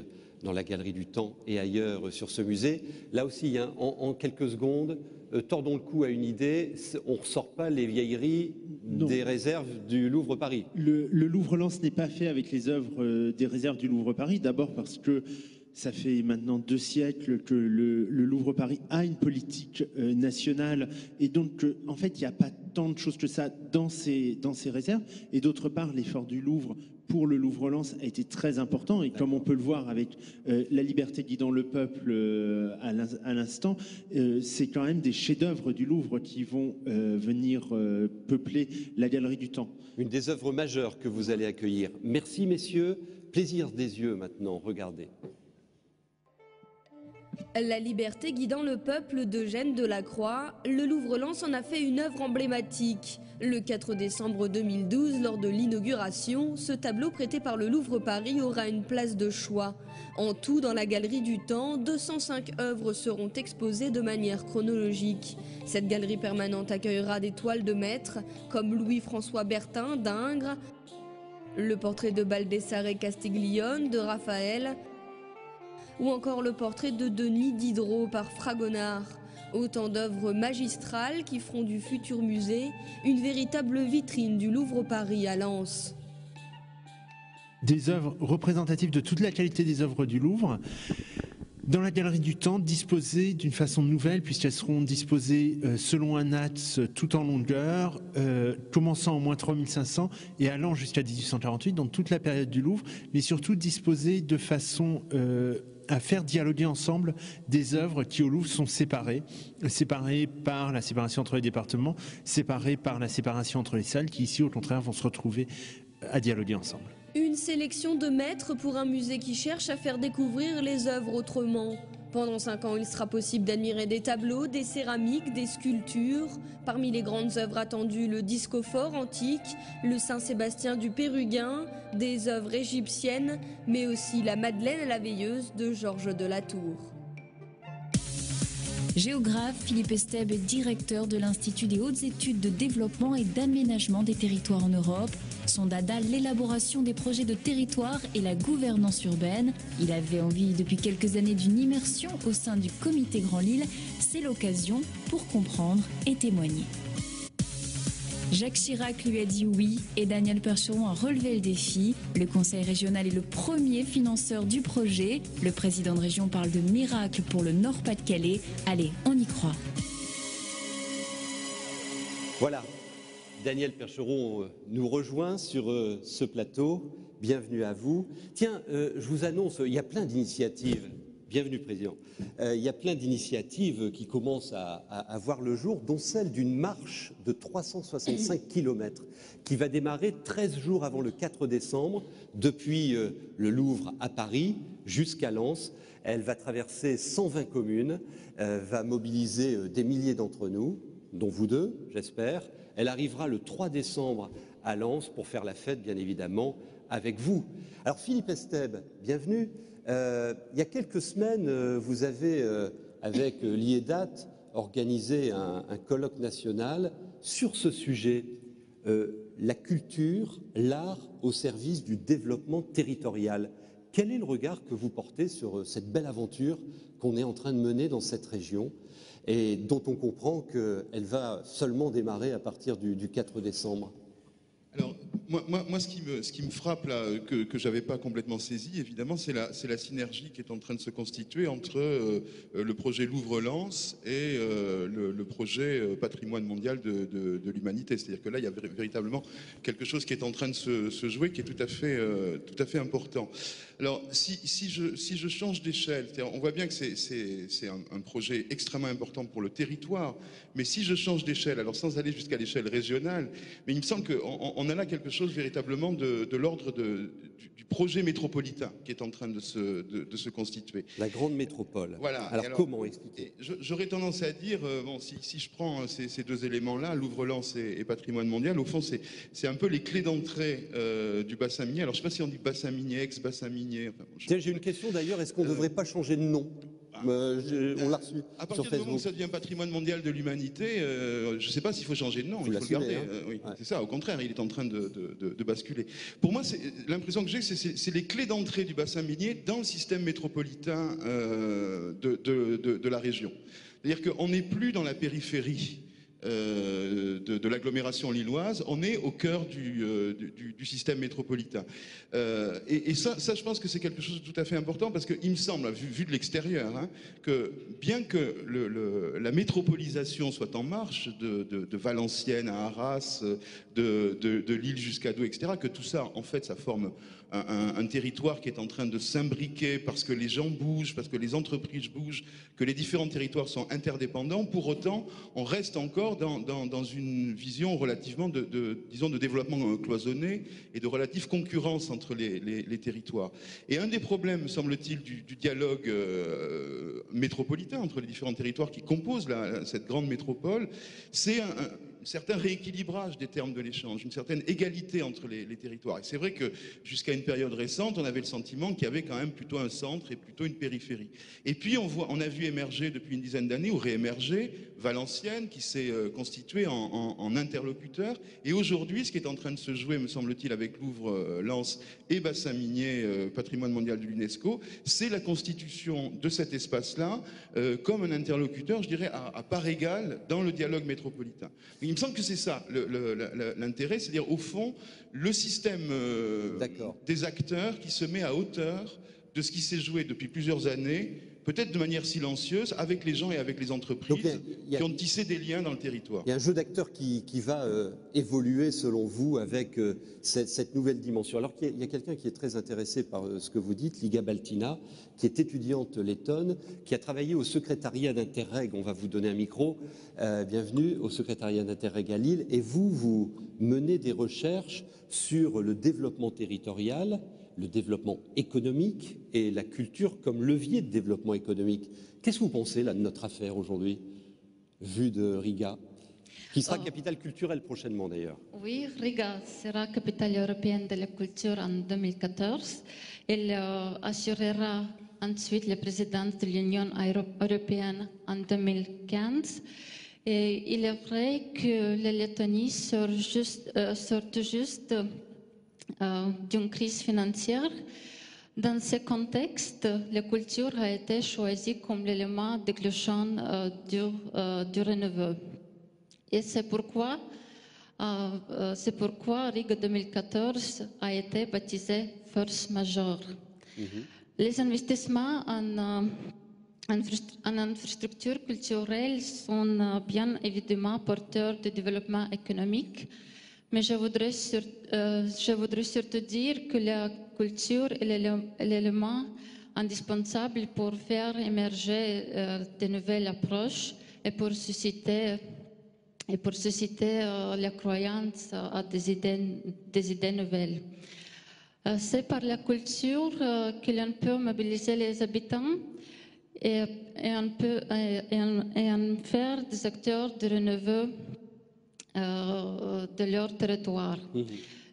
dans la Galerie du Temps et ailleurs sur ce musée. Là aussi, en quelques secondes, tordons le cou à une idée, on ne ressort pas les vieilleries des réserves du Louvre-Paris. Le Louvre-Lens n'est pas fait avec les œuvres des réserves du Louvre-Paris, d'abord parce que ça fait maintenant 2 siècles que le Louvre-Paris a une politique nationale et donc en fait il n'y a pas tant de choses que ça dans ces réserves, et d'autre part l'effort du Louvre pour le Louvre-Lens a été très important, et comme on peut le voir avec La liberté guidant le peuple à l'instant, c'est quand même des chefs-d'œuvre du Louvre qui vont venir peupler la Galerie du Temps. Une des œuvres majeures que vous allez accueillir. Merci messieurs, plaisir des yeux maintenant, regardez. La liberté guidant le peuple d'Eugène Delacroix, le Louvre-Lens en a fait une œuvre emblématique. Le 4 décembre 2012, lors de l'inauguration, ce tableau prêté par le Louvre-Paris aura une place de choix. En tout, dans la Galerie du Temps, 205 œuvres seront exposées de manière chronologique. Cette galerie permanente accueillera des toiles de maîtres comme Louis-François Bertin d'Ingres, le portrait de Baldassare Castiglione de Raphaël, ou encore le portrait de Denis Diderot par Fragonard. Autant d'œuvres magistrales qui feront du futur musée une véritable vitrine du Louvre-Paris à Lens. Des œuvres représentatives de toute la qualité des œuvres du Louvre, dans la Galerie du Temps, disposées d'une façon nouvelle, puisqu'elles seront disposées selon un axe tout en longueur, commençant au moins 3500 et allant jusqu'à 1848, dans toute la période du Louvre, mais surtout disposées de façon à faire dialoguer ensemble des œuvres qui au Louvre sont séparées par la séparation entre les départements, séparées par la séparation entre les salles, qui ici au contraire vont se retrouver à dialoguer ensemble. Une sélection de maîtres pour un musée qui cherche à faire découvrir les œuvres autrement. Pendant 5 ans, il sera possible d'admirer des tableaux, des céramiques, des sculptures. Parmi les grandes œuvres attendues, le Discophore antique, le Saint-Sébastien du Pérugin, des œuvres égyptiennes, mais aussi la Madeleine à la Veilleuse de Georges de la Tour. Géographe, Philippe Estèbe est directeur de l'Institut des hautes études de développement et d'aménagement des territoires en Europe. Son dada, l'élaboration des projets de territoire et la gouvernance urbaine. Il avait envie depuis quelques années d'une immersion au sein du comité Grand Lille. C'est l'occasion pour comprendre et témoigner. Jacques Chirac lui a dit oui et Daniel Percheron a relevé le défi. Le conseil régional est le premier financeur du projet. Le président de région parle de miracle pour le Nord-Pas-de-Calais. Allez, on y croit. Voilà, Daniel Percheron nous rejoint sur ce plateau. Bienvenue à vous. Tiens, je vous annonce, il y a plein d'initiatives. Bienvenue, Président. Il y a plein d'initiatives qui commencent à voir le jour, dont celle d'une marche de 365 km qui va démarrer 13 jours avant le 4 décembre, depuis le Louvre à Paris jusqu'à Lens. Elle va traverser 120 communes, va mobiliser des milliers d'entre nous, dont vous deux, j'espère. Elle arrivera le 3 décembre à Lens pour faire la fête, bien évidemment, avec vous. Alors, Philippe Estèbe, bienvenue. Il y a quelques semaines, vous avez, avec l'IEDAT, organisé un colloque national sur ce sujet, la culture, l'art au service du développement territorial. Quel est le regard que vous portez sur cette belle aventure qu'on est en train de mener dans cette région et dont on comprend qu'elle va seulement démarrer à partir du 4 décembre? Alors, Moi, ce qui me frappe là, que j'avais pas complètement saisi, évidemment, c'est la synergie qui est en train de se constituer entre le projet Louvre-Lens et le projet Patrimoine mondial de l'humanité. C'est-à-dire que là, il y a véritablement quelque chose qui est en train de se jouer, qui est tout à fait important. Alors, si je change d'échelle, on voit bien que c'est un projet extrêmement important pour le territoire, mais si je change d'échelle, alors sans aller jusqu'à l'échelle régionale, mais il me semble qu'on a là quelque chose véritablement de l'ordre du projet métropolitain qui est en train de se constituer. La grande métropole. Voilà. Alors comment expliquer? J'aurais tendance à dire, si je prends ces deux éléments-là, Louvre-Lens et Patrimoine mondial, au fond, c'est un peu les clés d'entrée du bassin minier. Alors je ne sais pas si on dit bassin minier, ex-bassin minier. Tiens, j'ai une question d'ailleurs, est-ce qu'on ne devrait pas changer de nom? On l'a reçu à partir sur du moment où Facebook. ça devient patrimoine mondial de l'humanité, je ne sais pas s'il faut changer de nom, il faut le garder. Oui, c'est ça, au contraire, il est en train de basculer. Pour moi, l'impression que j'ai, c'est les clés d'entrée du bassin minier dans le système métropolitain de la région. C'est-à-dire qu'on n'est plus dans la périphérie de l'agglomération lilloise, on est au cœur du système métropolitain. Et ça, je pense que c'est quelque chose de tout à fait important parce qu'il me semble, vu de l'extérieur, que bien que la métropolisation soit en marche, de Valenciennes à Arras, de Lille jusqu'à Douai, etc., que tout ça, en fait, ça forme un territoire qui est en train de s'imbriquer parce que les gens bougent, parce que les entreprises bougent, que les différents territoires sont interdépendants. Pour autant, on reste encore dans une vision relativement disons, de développement cloisonné et de relative concurrence entre les territoires. Et un des problèmes, semble-t-il, du dialogue métropolitain entre les différents territoires qui composent cette grande métropole, c'est un certain rééquilibrage des termes de l'échange, une certaine égalité entre les territoires. Et c'est vrai que jusqu'à une période récente, on avait le sentiment qu'il y avait quand même plutôt un centre et plutôt une périphérie. Et puis on a vu émerger depuis une dizaine d'années, ou réémerger, Valenciennes, qui s'est constituée en interlocuteur. Et aujourd'hui, ce qui est en train de se jouer, me semble-t-il, avec Louvre-Lens et bassin minier, patrimoine mondial de l'UNESCO, c'est la constitution de cet espace-là comme un interlocuteur, je dirais, à part égale dans le dialogue métropolitain. Il me semble que c'est ça l'intérêt, c'est-à-dire au fond le système des acteurs qui se met à hauteur de ce qui s'est joué depuis plusieurs années, peut-être de manière silencieuse, avec les gens et avec les entreprises qui ont tissé des liens dans le territoire. Il y a un jeu d'acteurs qui va évoluer selon vous avec cette nouvelle dimension. Alors qu'il y a quelqu'un qui est très intéressé par ce que vous dites, Liga Baltina, qui est étudiante lettonne, qui a travaillé au secrétariat d'Interreg. On va vous donner un micro. Bienvenue au secrétariat d'Interreg à Lille. Et vous menez des recherches sur le développement territorial, le développement économique et la culture comme levier de développement économique. Qu'est-ce que vous pensez là de notre affaire aujourd'hui, vue de Riga, qui sera capitale culturelle prochainement d'ailleurs? Oui, Riga sera capitale européenne de la culture en 2014. Elle assurera ensuite la présidence de l'Union européenne en 2015. Et il est vrai que la Lettonie sort tout juste d'une crise financière. Dans ce contexte, la culture a été choisie comme l'élément déclenchant du renouveau. Et c'est pourquoi Riga 2014 a été baptisée Force majeure. Les investissements en infrastructures culturelles sont bien évidemment porteurs de développement économique, mais je voudrais surtout dire que la culture est l'élément indispensable pour faire émerger de nouvelles approches et pour susciter la croyance à des idées nouvelles. C'est par la culture que l'on peut mobiliser les habitants et en faire des acteurs de renouveau de leur territoire.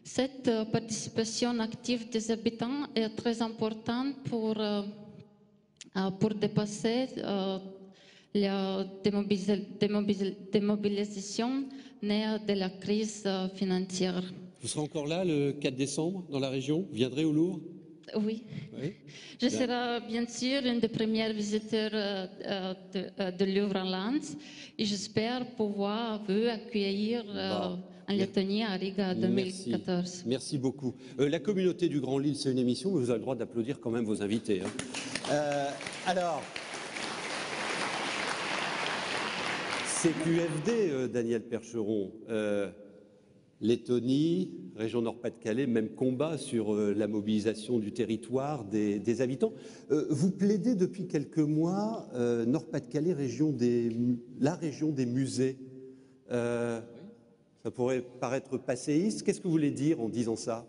Cette participation active des habitants est très importante pour dépasser la démobilisation née de la crise financière. Vous serez encore là le 4 décembre dans la région? Vous viendrez au Louvre? Oui. Je serai bien sûr une des premières visiteurs de Louvre-Lens et j'espère pouvoir vous accueillir en Lettonie, à Riga, en 2014. Merci beaucoup. La communauté du Grand Lille, c'est une émission, mais vous avez le droit d'applaudir quand même vos invités. Alors, CQFD, Daniel Percheron, Lettonie, région Nord-Pas-de-Calais, même combat sur la mobilisation du territoire, des habitants. Vous plaidez depuis quelques mois Nord-Pas-de-Calais, la région des musées. Ça pourrait paraître passéiste. Qu'est-ce que vous voulez dire en disant ça?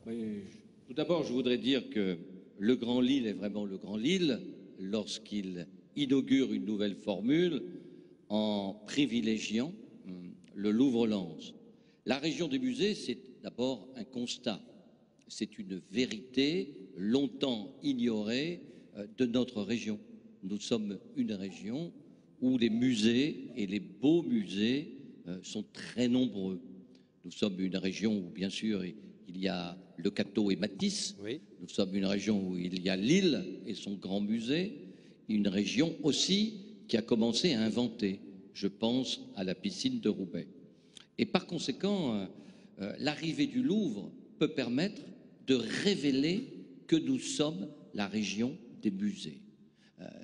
Oui, tout d'abord, je voudrais dire que le Grand Lille est vraiment le Grand Lille lorsqu'il inaugure une nouvelle formule en privilégiant le Louvre-Lens. La région des musées, c'est d'abord un constat, c'est une vérité longtemps ignorée de notre région. Nous sommes une région où les musées et les beaux musées sont très nombreux. Nous sommes une région où, bien sûr, il y a le Cateau et Matisse. Oui. Nous sommes une région où il y a Lille et son grand musée. Une région aussi qui a commencé à inventer. Je pense à la piscine de Roubaix. Et par conséquent, l'arrivée du Louvre peut permettre de révéler que nous sommes la région des musées.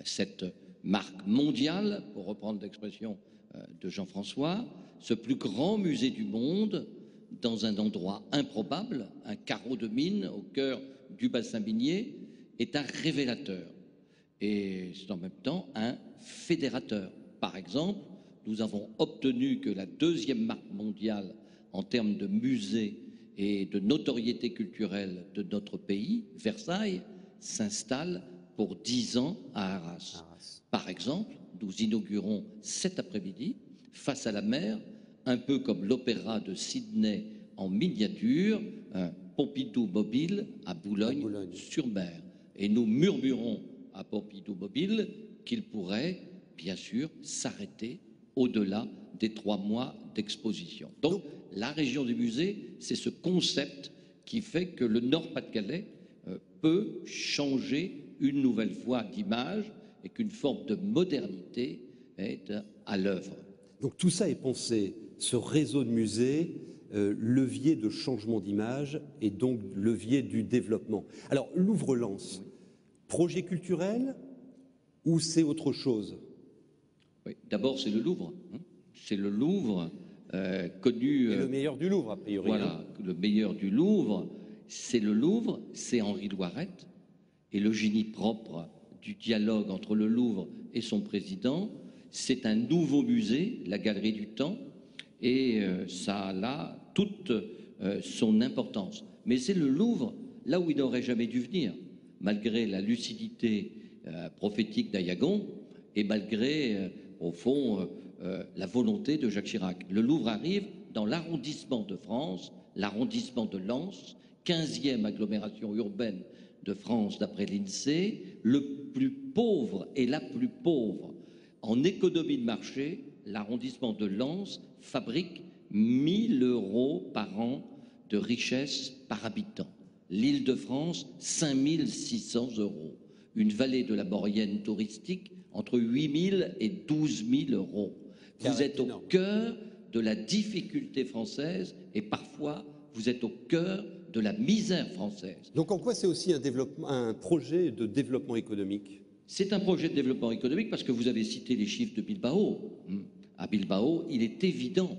Cette marque mondiale, pour reprendre l'expression de Jean-François, ce plus grand musée du monde, dans un endroit improbable, un carreau de mine au cœur du bassin minier, est un révélateur. Et c'est en même temps un fédérateur. Par exemple, nous avons obtenu que la deuxième marque mondiale en termes de musée et de notoriété culturelle de notre pays, Versailles, s'installe pour 10 ans à Arras. Par exemple, nous inaugurons cet après-midi, face à la mer, un peu comme l'opéra de Sydney en miniature, un Pompidou Mobile à Boulogne-sur-Mer. Et nous murmurons à Pompidou Mobile qu'il pourrait, bien sûr, s'arrêter au-delà des 3 mois d'exposition. Donc, la région du musée, c'est ce concept qui fait que le Nord-Pas-de-Calais peut changer une nouvelle fois d'image et qu'une forme de modernité est à l'œuvre. Donc tout ça est pensé, ce réseau de musées, levier de changement d'image et donc levier du développement. Alors, Louvre-Lens, projet culturel ou c'est autre chose? Oui, d'abord, c'est le Louvre. C'est le Louvre connu... Et le meilleur du Louvre, a priori. Voilà, le meilleur du Louvre. C'est le Louvre, c'est Henri Loiret. Et le génie propre du dialogue entre le Louvre et son président, c'est un nouveau musée, la Galerie du Temps, et ça a là toute son importance. Mais c'est le Louvre, là où il n'aurait jamais dû venir, malgré la lucidité prophétique d'Ayagon et malgré, au fond, la volonté de Jacques Chirac. Le Louvre arrive dans l'arrondissement de France, l'arrondissement de Lens, 15e agglomération urbaine de France d'après l'INSEE, le plus pauvre et la plus pauvre. En économie de marché, l'arrondissement de Lens fabrique 1 000 € par an de richesse par habitant. L'Île-de-France, 5 600 €. Une vallée de la Maurienne touristique entre 8 000 et 12 000 €. Vous êtes au cœur de la difficulté française et parfois vous êtes au cœur de la misère française. Donc en quoi c'est aussi un projet de développement économique? C'est un projet de développement économique parce que vous avez cité les chiffres de Bilbao. À Bilbao, il est évident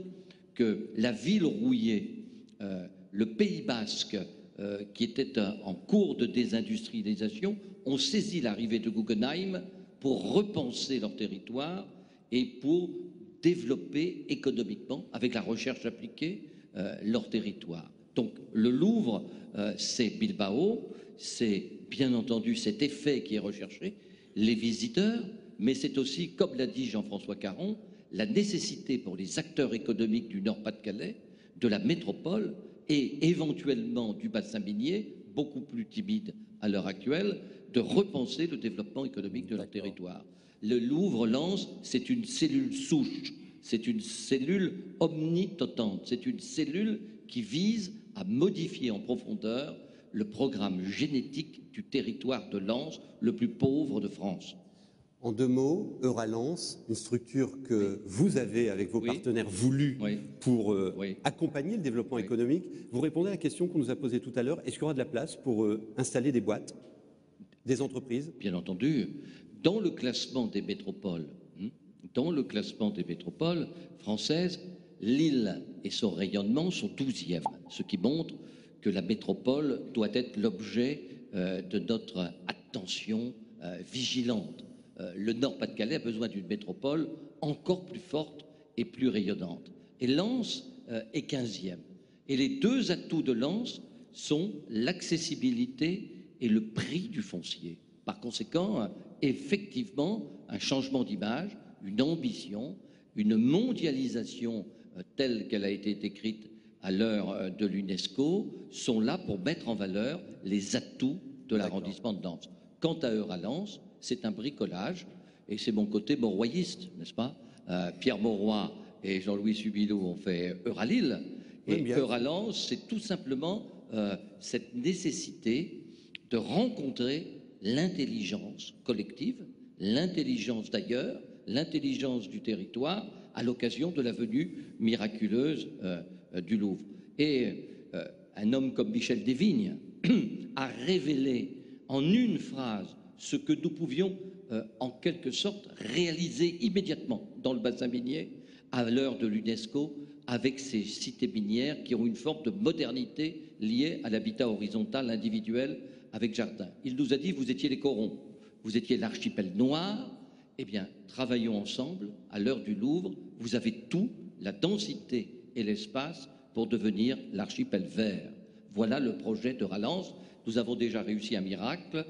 que la ville rouillée, le Pays basque, qui était en cours de désindustrialisation, ont saisi l'arrivée de Guggenheim pour repenser leur territoire et pour développer économiquement, avec la recherche appliquée, leur territoire. Donc le Louvre, c'est Bilbao, c'est bien entendu cet effet qui est recherché, les visiteurs, mais c'est aussi, comme l'a dit Jean-François Caron, la nécessité pour les acteurs économiques du Nord-Pas-de-Calais, de la métropole et éventuellement du bassin minier, beaucoup plus timide à l'heure actuelle, de repenser le développement économique de leur territoire. Le Louvre-Lens, c'est une cellule souche, c'est une cellule omnitotante, c'est une cellule qui vise à modifier en profondeur le programme génétique du territoire de Lens, le plus pauvre de France. En 2 mots, Euralance, une structure que vous avez, avec vos partenaires, voulu pour accompagner le développement économique. Vous répondez à la question qu'on nous a posée tout à l'heure. Est-ce qu'il y aura de la place pour installer des boîtes, des entreprises? Bien entendu. Dans le classement des métropoles, françaises, Lille et son rayonnement sont 12e, ce qui montre que la métropole doit être l'objet de notre attention vigilante. Le Nord-Pas-de-Calais a besoin d'une métropole encore plus forte et plus rayonnante. Et Lens est 15e. Et les 2 atouts de Lens sont l'accessibilité et le prix du foncier. Par conséquent, effectivement, un changement d'image, une ambition, une mondialisation telle qu'elle a été décrite à l'heure de l'UNESCO sont là pour mettre en valeur les atouts de l'arrondissement de Lens. Quant à Euralance, c'est un bricolage, et c'est mon côté mauroyiste, n'est-ce pas? Pierre Mauroy et Jean-Louis Subilou ont fait Euralille, et Euralance, c'est tout simplement cette nécessité de rencontrer l'intelligence collective, l'intelligence d'ailleurs, l'intelligence du territoire, à l'occasion de la venue miraculeuse du Louvre. Et un homme comme Michel Desvignes a révélé en une phrase ce que nous pouvions en quelque sorte réaliser immédiatement dans le bassin minier à l'heure de l'UNESCO, avec ces cités minières qui ont une forme de modernité liée à l'habitat horizontal individuel avec jardin. Il nous a dit: vous étiez les corons, vous étiez l'archipel noir. Eh bien, travaillons ensemble. À l'heure du Louvre, vous avez tout, la densité et l'espace pour devenir l'archipel vert. Voilà le projet d'Euralance. Nous avons déjà réussi un miracle.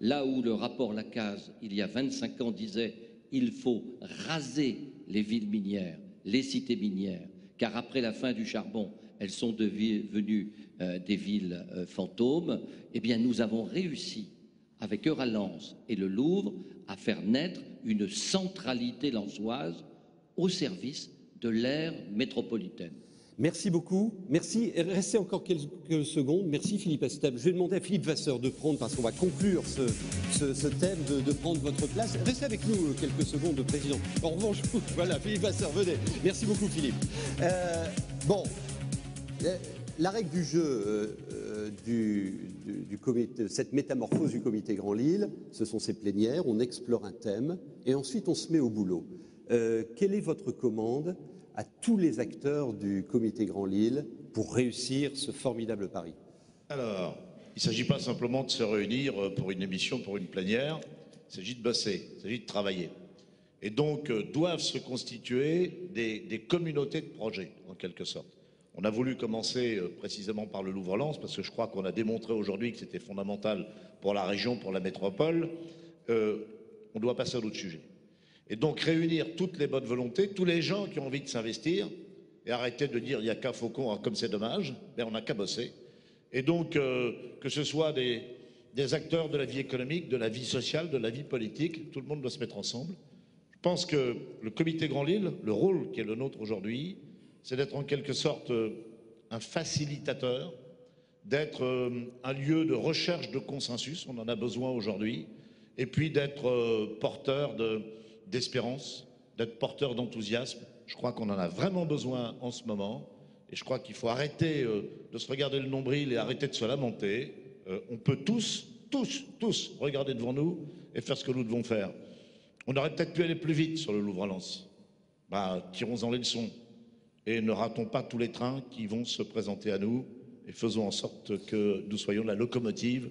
Là où le rapport Lacaze, il y a 25 ans, disait il faut raser les villes minières, les cités minières, car après la fin du charbon, elles sont devenues des villes fantômes, eh bien nous avons réussi, avec Euralance et le Louvre, à faire naître une centralité lensoise au service de l'ère métropolitaine. Merci beaucoup. Merci. Restez encore quelques secondes. Merci Philippe Estève. Je vais demander à Philippe Vasseur de prendre, parce qu'on va conclure ce thème, de prendre votre place. Restez avec nous quelques secondes, Président. En revanche, voilà, Philippe Vasseur, venez. Merci beaucoup Philippe. Bon, la règle du jeu du comité, cette métamorphose du comité Grand Lille, ce sont ces plénières, on explore un thème et ensuite on se met au boulot. Quelle est votre commande à tous les acteurs du comité Grand Lille pour réussir ce formidable pari? Alors, il ne s'agit pas simplement de se réunir pour une émission, pour une plénière, il s'agit de bosser, il s'agit de travailler. Et donc, doivent se constituer des communautés de projets, en quelque sorte. On a voulu commencer précisément par le Louvre-Lens, parce que je crois qu'on a démontré aujourd'hui que c'était fondamental pour la région, pour la métropole. On doit passer à d'autres sujets. Et donc réunir toutes les bonnes volontés, tous les gens qui ont envie de s'investir, et arrêter de dire il n'y a qu'un faucon, comme c'est dommage, mais on n'a qu'à bosser. Et donc que ce soit des acteurs de la vie économique, de la vie sociale, de la vie politique, tout le monde doit se mettre ensemble. Je pense que le comité Grand Lille, le rôle qui est le nôtre aujourd'hui, c'est d'être en quelque sorte un facilitateur, d'être un lieu de recherche de consensus, on en a besoin aujourd'hui, et puis d'être porteur d'espérance, d'être porteur d'enthousiasme. Je crois qu'on en a vraiment besoin en ce moment, et je crois qu'il faut arrêter de se regarder le nombril et arrêter de se lamenter. On peut tous regarder devant nous et faire ce que nous devons faire. On aurait peut-être pu aller plus vite sur le Louvre-Lens. Tirons-en les leçons et ne ratons pas tous les trains qui vont se présenter à nous, et faisons en sorte que nous soyons la locomotive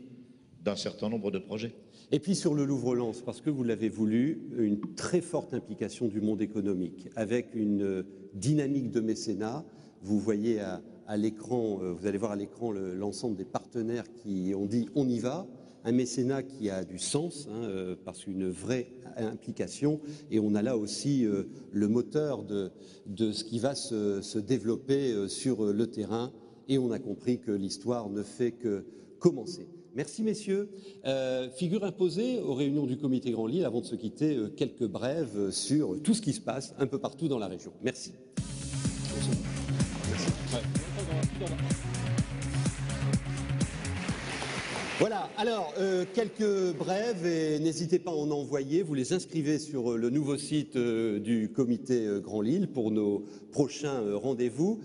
d'un certain nombre de projets. Et puis sur le Louvre-Lens, parce que vous l'avez voulu, une très forte implication du monde économique, avec une dynamique de mécénat. Vous voyez à l'écran, vous allez voir à l'écran l'ensemble des partenaires qui ont dit on y va. Un mécénat qui a du sens, parce qu'une vraie implication, et on a là aussi le moteur de ce qui va se développer sur le terrain, et on a compris que l'histoire ne fait que commencer. Merci messieurs. Figure imposée aux réunions du comité Grand Lille, avant de se quitter, quelques brèves sur tout ce qui se passe un peu partout dans la région. Merci. Voilà, alors quelques brèves et n'hésitez pas à en envoyer, vous les inscrivez sur le nouveau site du comité Grand Lille pour nos prochains rendez-vous.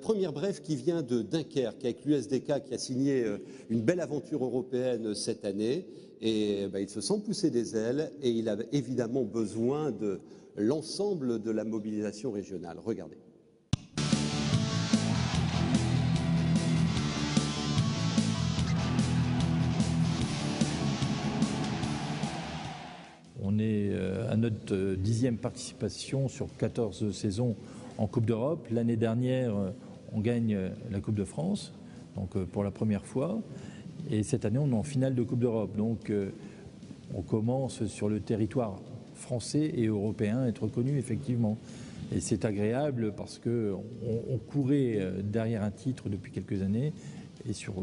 Première brève qui vient de Dunkerque avec l'USDK qui a signé une belle aventure européenne cette année et il se sent pousser des ailes et il a évidemment besoin de l'ensemble de la mobilisation régionale. Regardez. On est à notre 10e participation sur 14 saisons en Coupe d'Europe. L'année dernière, on gagne la Coupe de France, donc pour la première fois. Et cette année, on est en finale de Coupe d'Europe. Donc on commence sur le territoire français et européen à être reconnu effectivement. Et c'est agréable parce qu'on courait derrière un titre depuis quelques années. Et sur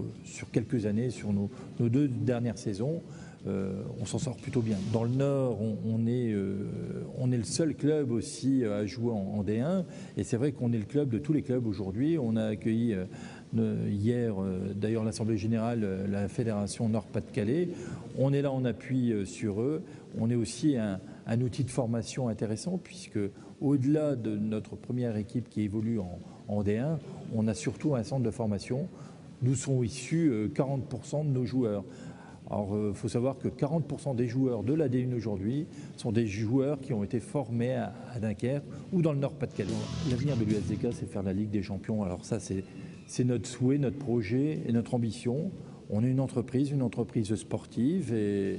quelques années, sur nos 2 dernières saisons, on s'en sort plutôt bien. Dans le Nord, on est le seul club aussi à jouer en D1 et c'est vrai qu'on est le club de tous les clubs aujourd'hui. On a accueilli hier d'ailleurs l'Assemblée Générale, la Fédération Nord-Pas-de-Calais. On est là en appui sur eux. On est aussi un outil de formation intéressant puisque au-delà de notre première équipe qui évolue en D1, on a surtout un centre de formation. Nous sont issus 40% de nos joueurs. Alors, il faut savoir que 40% des joueurs de la D1 aujourd'hui sont des joueurs qui ont été formés à Dunkerque ou dans le Nord-Pas-de-Calais. L'avenir de l'USDK, c'est faire la Ligue des Champions. Alors ça, c'est notre souhait, notre projet et notre ambition. On est une entreprise sportive et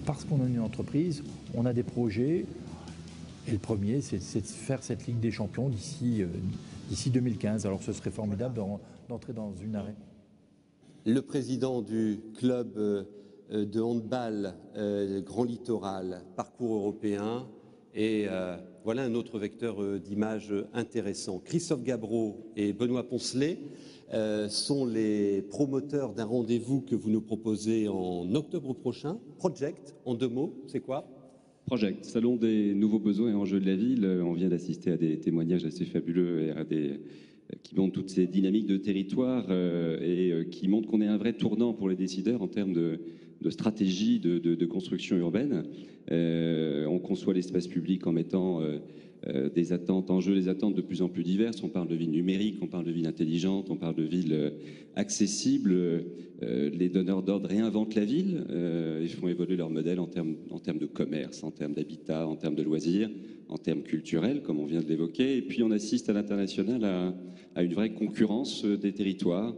parce qu'on est une entreprise, on a des projets. Et le premier, c'est de faire cette Ligue des Champions d'ici 2015. Alors ce serait formidable d'entrer dans une arène. Le président du club de handball Grand Littoral, parcours européen, et voilà un autre vecteur d'image intéressant. Christophe Gabreau et Benoît Poncelet sont les promoteurs d'un rendez-vous que vous nous proposez en octobre prochain. Project, en 2 mots, c'est quoi ? Project, salon des nouveaux besoins et enjeux de la ville. On vient d'assister à des témoignages assez fabuleux et à qui montrent toutes ces dynamiques de territoire et qui montrent qu'on est un vrai tournant pour les décideurs en termes de stratégie de construction urbaine. On conçoit l'espace public en mettant des attentes en jeu, les attentes de plus en plus diverses. On parle de ville numérique, on parle de ville intelligente, on parle de ville accessible. Les donneurs d'ordre réinventent la ville et font évoluer leur modèle en termes de commerce, en termes d'habitat, en termes de loisirs, en termes culturels, comme on vient de l'évoquer. Et puis on assiste à l'international à une vraie concurrence des territoires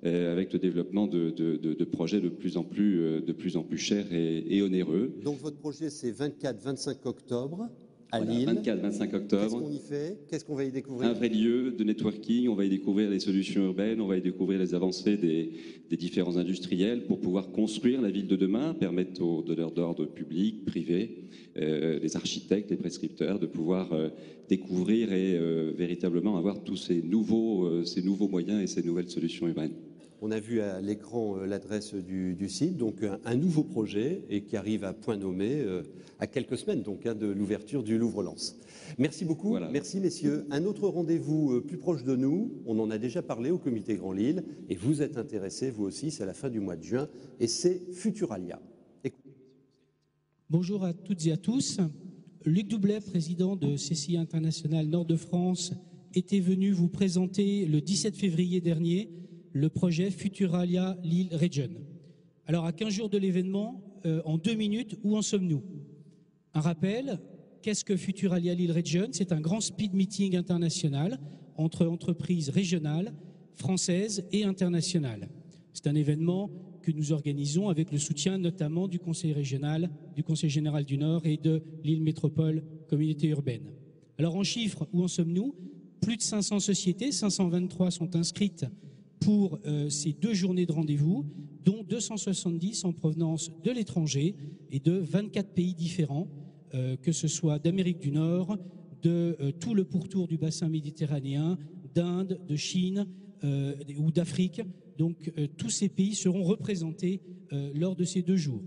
avec le développement de projets de plus en plus chers et onéreux. Donc votre projet, c'est 24-25 octobre à Voilà, Lille. 24-25 octobre. Qu'est-ce qu'on y fait ? Qu'est-ce qu'on va y découvrir ? Un vrai lieu de networking, on va y découvrir les solutions urbaines, on va y découvrir les avancées des différents industriels pour pouvoir construire la ville de demain, permettre aux donneurs d'ordre publics, privés, les architectes, les prescripteurs de pouvoir découvrir et véritablement avoir tous ces nouveaux moyens et ces nouvelles solutions urbaines. On a vu à l'écran l'adresse du site, donc un nouveau projet et qui arrive à point nommé à quelques semaines donc, de l'ouverture du Louvre-Lens. Merci beaucoup, voilà. Merci messieurs. Un autre rendez-vous plus proche de nous, on en a déjà parlé au comité Grand Lille et vous êtes intéressés, vous aussi, c'est à la fin du mois de juin et c'est Futuralia. Bonjour à toutes et à tous. Luc Doublet, président de CCI International Nord-de-France, était venu vous présenter le 17 février dernier le projet Futuralia Lille Region. Alors, à 15 jours de l'événement, en 2 minutes, où en sommes-nous? Un rappel, qu'est-ce que Futuralia Lille Region? C'est un grand speed meeting international entre entreprises régionales, françaises et internationales. C'est un événement que nous organisons avec le soutien notamment du Conseil régional, du Conseil général du Nord et de Lille Métropole Communauté urbaine. Alors, en chiffres, où en sommes-nous? Plus de 500 sociétés, 523 sont inscrites pour ces 2 journées de rendez-vous, dont 270 en provenance de l'étranger et de 24 pays différents, que ce soit d'Amérique du Nord, de tout le pourtour du bassin méditerranéen, d'Inde, de Chine ou d'Afrique. Donc tous ces pays seront représentés lors de ces 2 jours.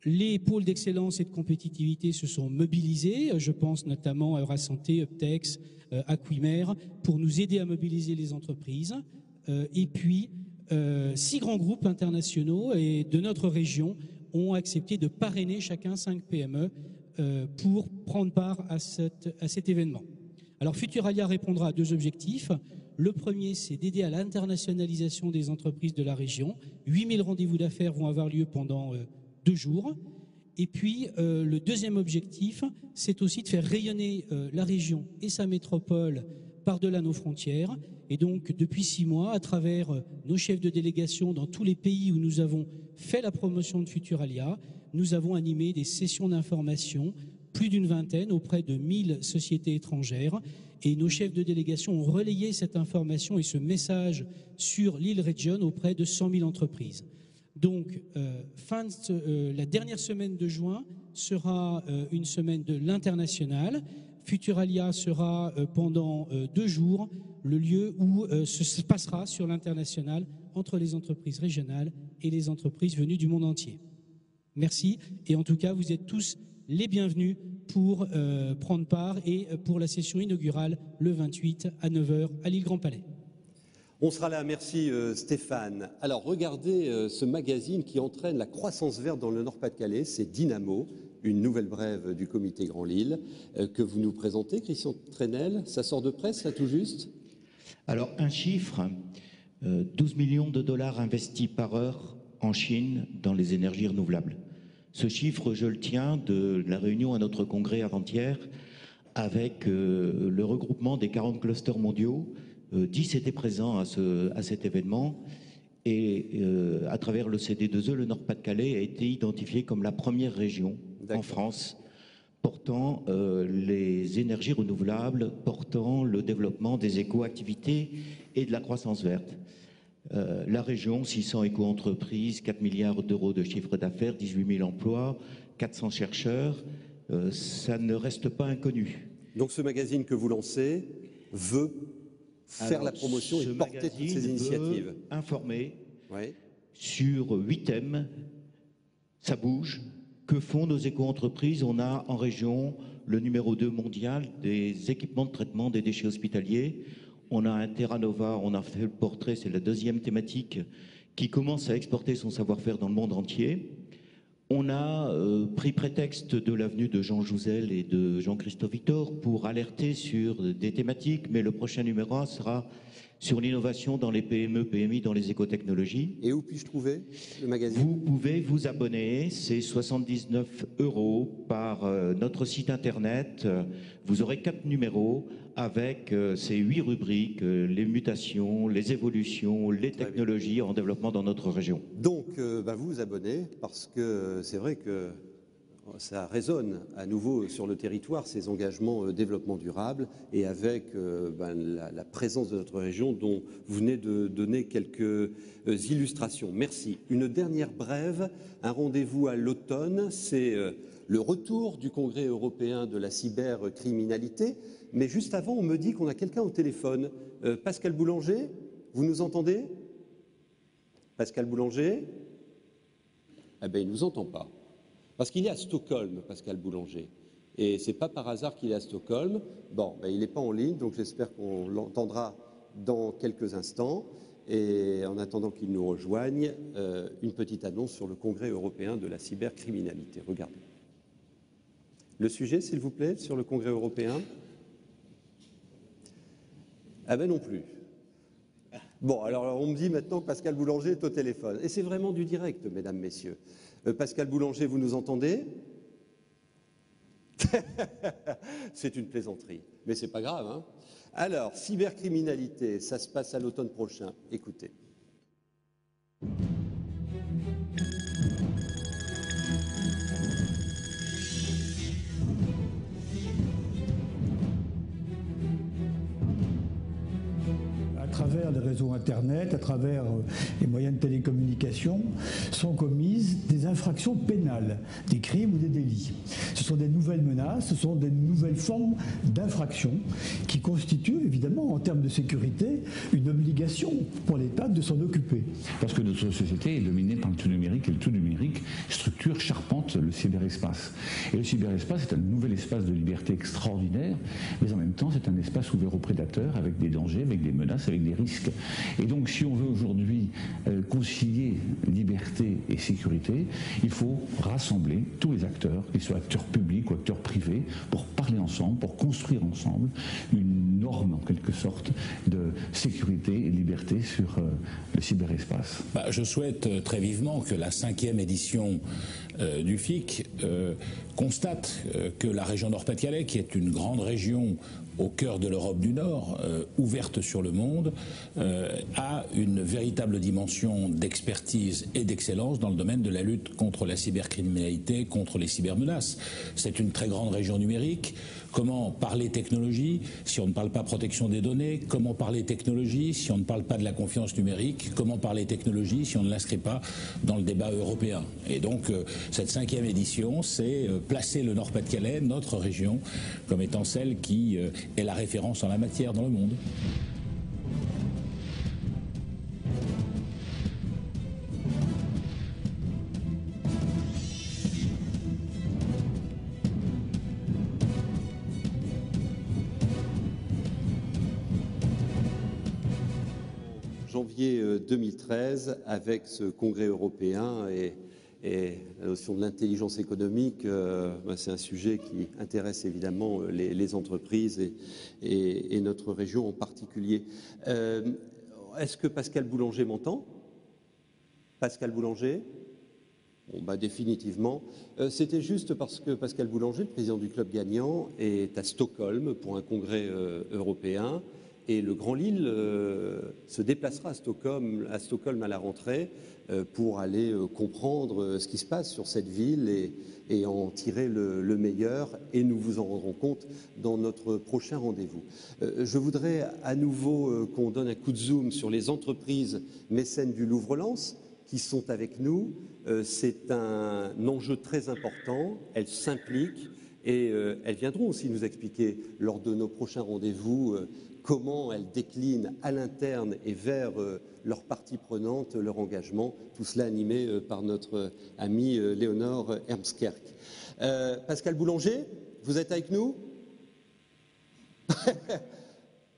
Les pôles d'excellence et de compétitivité se sont mobilisés, je pense notamment à Eurasanté, Uptex, Aquimer, pour nous aider à mobiliser les entreprises. Et puis, 6 grands groupes internationaux et de notre région ont accepté de parrainer chacun 5 PME pour prendre part à cet événement. Alors Futuralia répondra à 2 objectifs. Le premier, c'est d'aider à l'internationalisation des entreprises de la région. 8000 rendez-vous d'affaires vont avoir lieu pendant 2 jours. Et puis, le deuxième objectif, c'est aussi de faire rayonner la région et sa métropole par-delà nos frontières. Et donc, depuis 6 mois, à travers nos chefs de délégation dans tous les pays où nous avons fait la promotion de Futuralia, nous avons animé des sessions d'information, plus d'une vingtaine, auprès de 1000 sociétés étrangères. Et nos chefs de délégation ont relayé cette information et ce message sur l'île Region auprès de 100 000 entreprises. Donc, la dernière semaine de juin sera une semaine de l'international. Futuralia sera pendant 2 jours le lieu où se passera sur l'international entre les entreprises régionales et les entreprises venues du monde entier. Merci. Et en tout cas, vous êtes tous les bienvenus pour prendre part et pour la session inaugurale le 28 à 9h à l'île Grand Palais. On sera là, merci Stéphane. Alors regardez ce magazine qui entraîne la croissance verte dans le Nord-Pas-de-Calais, c'est Dynamo, une nouvelle brève du comité Grand Lille que vous nous présentez, Christian Trenel. Ça sort de presse là tout juste? Alors un chiffre, 12 millions de dollars investis par heure en Chine dans les énergies renouvelables. Ce chiffre, je le tiens de la réunion à notre congrès avant-hier avec le regroupement des 40 clusters mondiaux. 10 étaient présents à cet événement et à travers le CD2E, le Nord-Pas-de-Calais a été identifié comme la première région en France portant les énergies renouvelables, portant le développement des éco-activités et de la croissance verte. La région, 600 éco-entreprises, 4 milliards d'euros de chiffre d'affaires, 18 000 emplois, 400 chercheurs, ça ne reste pas inconnu. Donc ce magazine que vous lancez veut faire la promotion et porter toutes ces initiatives. Informer sur 8 thèmes, ça bouge. Que font nos éco-entreprises? On a en région le numéro 2 mondial des équipements de traitement des déchets hospitaliers. On a un Terra Nova, on a fait le portrait, c'est la 2e thématique, qui commence à exporter son savoir-faire dans le monde entier. On a pris prétexte de l'avenue de Jean Jouzel et de Jean-Christophe Victor pour alerter sur des thématiques, mais le prochain numéro sera sur l'innovation dans les PME, PMI, dans les écotechnologies. Et où puis-je trouver le magazine? Vous pouvez vous abonner, c'est 79 € par notre site internet. Vous aurez 4 numéros avec ces 8 rubriques, les mutations, les évolutions, les technologies en développement dans notre région. Donc, vous vous abonnez parce que c'est vrai que ça résonne à nouveau sur le territoire, ces engagements développement durable et avec la présence de notre région dont vous venez de donner quelques illustrations. Merci. Une dernière brève, un rendez-vous à l'automne, c'est le retour du Congrès européen de la cybercriminalité. Mais juste avant, on me dit qu'on a quelqu'un au téléphone. Pascal Boulanger, vous nous entendez? Pascal Boulanger? Eh bien, il ne nous entend pas. Parce qu'il est à Stockholm, Pascal Boulanger. Et ce n'est pas par hasard qu'il est à Stockholm. Bon, il n'est pas en ligne, donc j'espère qu'on l'entendra dans quelques instants. Et en attendant qu'il nous rejoigne, une petite annonce sur le Congrès européen de la cybercriminalité. Regardez. Le sujet, s'il vous plaît, sur le Congrès européen? Ah ben non plus. Bon, alors on me dit maintenant que Pascal Boulanger est au téléphone. Et c'est vraiment du direct, mesdames, messieurs. Pascal Boulanger, vous nous entendez? C'est une plaisanterie, mais c'est pas grave, hein. Alors, cybercriminalité, ça se passe à l'automne prochain. Écoutez. À travers les réseaux Internet, à travers les moyens de télécommunication, sont commises des infractions pénales, des crimes ou des délits. Ce sont des nouvelles menaces, ce sont des nouvelles formes d'infractions qui constituent évidemment en termes de sécurité une obligation pour l'État de s'en occuper. Parce que notre société est dominée par le tout numérique et le tout numérique structure, charpente le cyberespace. Et le cyberespace est un nouvel espace de liberté extraordinaire, mais en même temps c'est un espace ouvert aux prédateurs avec des dangers, avec des menaces, avec des risques risques. Et donc, si on veut aujourd'hui concilier liberté et sécurité, il faut rassembler tous les acteurs, qu'ils soient acteurs publics ou acteurs privés, pour parler ensemble, pour construire ensemble une norme, en quelque sorte, de sécurité et de liberté sur le cyberespace. Je souhaite très vivement que la 5e édition du FIC constate que la région Nord-Pas-de-Calais, qui est une grande région au cœur de l'Europe du Nord, ouverte sur le monde, a une véritable dimension d'expertise et d'excellence dans le domaine de la lutte contre la cybercriminalité, contre les cybermenaces. C'est une très grande région numérique. Comment parler technologie si on ne parle pas protection des données? Comment parler technologie si on ne parle pas de la confiance numérique? Comment parler technologie si on ne l'inscrit pas dans le débat européen? Et donc, cette 5e édition, c'est placer le Nord-Pas-de-Calais, notre région, comme étant celle qui est la référence en la matière dans le monde. Janvier 2013, avec ce congrès européen et la notion de l'intelligence économique, c'est un sujet qui intéresse évidemment les entreprises et notre région en particulier. Est-ce que Pascal Boulanger m'entend? Pascal Boulanger? Bon, définitivement. C'était juste parce que Pascal Boulanger, le président du club gagnant, est à Stockholm pour un congrès européen. Et le Grand Lille se déplacera à Stockholm à la rentrée pour aller comprendre ce qui se passe sur cette ville et en tirer le meilleur. Et nous vous en rendrons compte dans notre prochain rendez-vous. Je voudrais à nouveau qu'on donne un coup de zoom sur les entreprises mécènes du Louvre-Lens qui sont avec nous. C'est un enjeu très important. Elles s'impliquent et elles viendront aussi nous expliquer lors de nos prochains rendez-vous comment elles déclinent à l'interne et vers leurs parties prenantes leur engagement, tout cela animé par notre ami Léonore Hermskerk. Pascal Boulanger, vous êtes avec nous?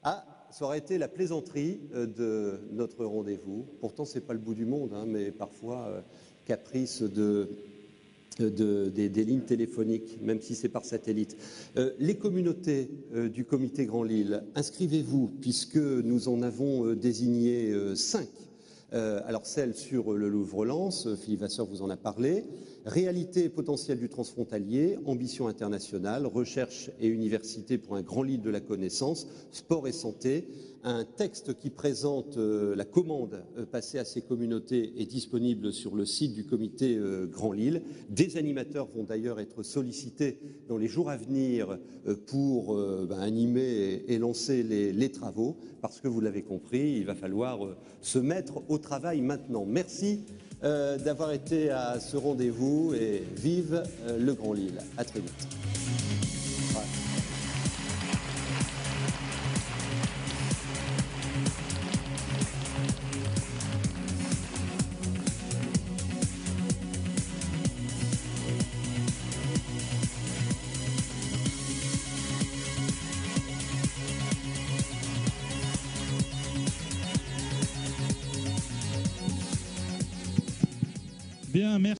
Ça aurait été la plaisanterie de notre rendez-vous. Pourtant, ce n'est pas le bout du monde, mais parfois, caprice des lignes téléphoniques, même si c'est par satellite. Les communautés du Comité Grand Lille, inscrivez-vous, puisque nous en avons désigné 5. Alors celle sur le Louvre-Lens, Philippe Vasseur vous en a parlé. Réalité et potentiel du transfrontalier, ambition internationale, recherche et université pour un Grand Lille de la connaissance, sport et santé. Un texte qui présente la commande passée à ces communautés est disponible sur le site du comité Grand Lille. Des animateurs vont d'ailleurs être sollicités dans les jours à venir pour animer et lancer les travaux, parce que vous l'avez compris, il va falloir se mettre au travail maintenant. Merci d'avoir été à ce rendez-vous et vive le Grand Lille. À très vite. Bien, merci.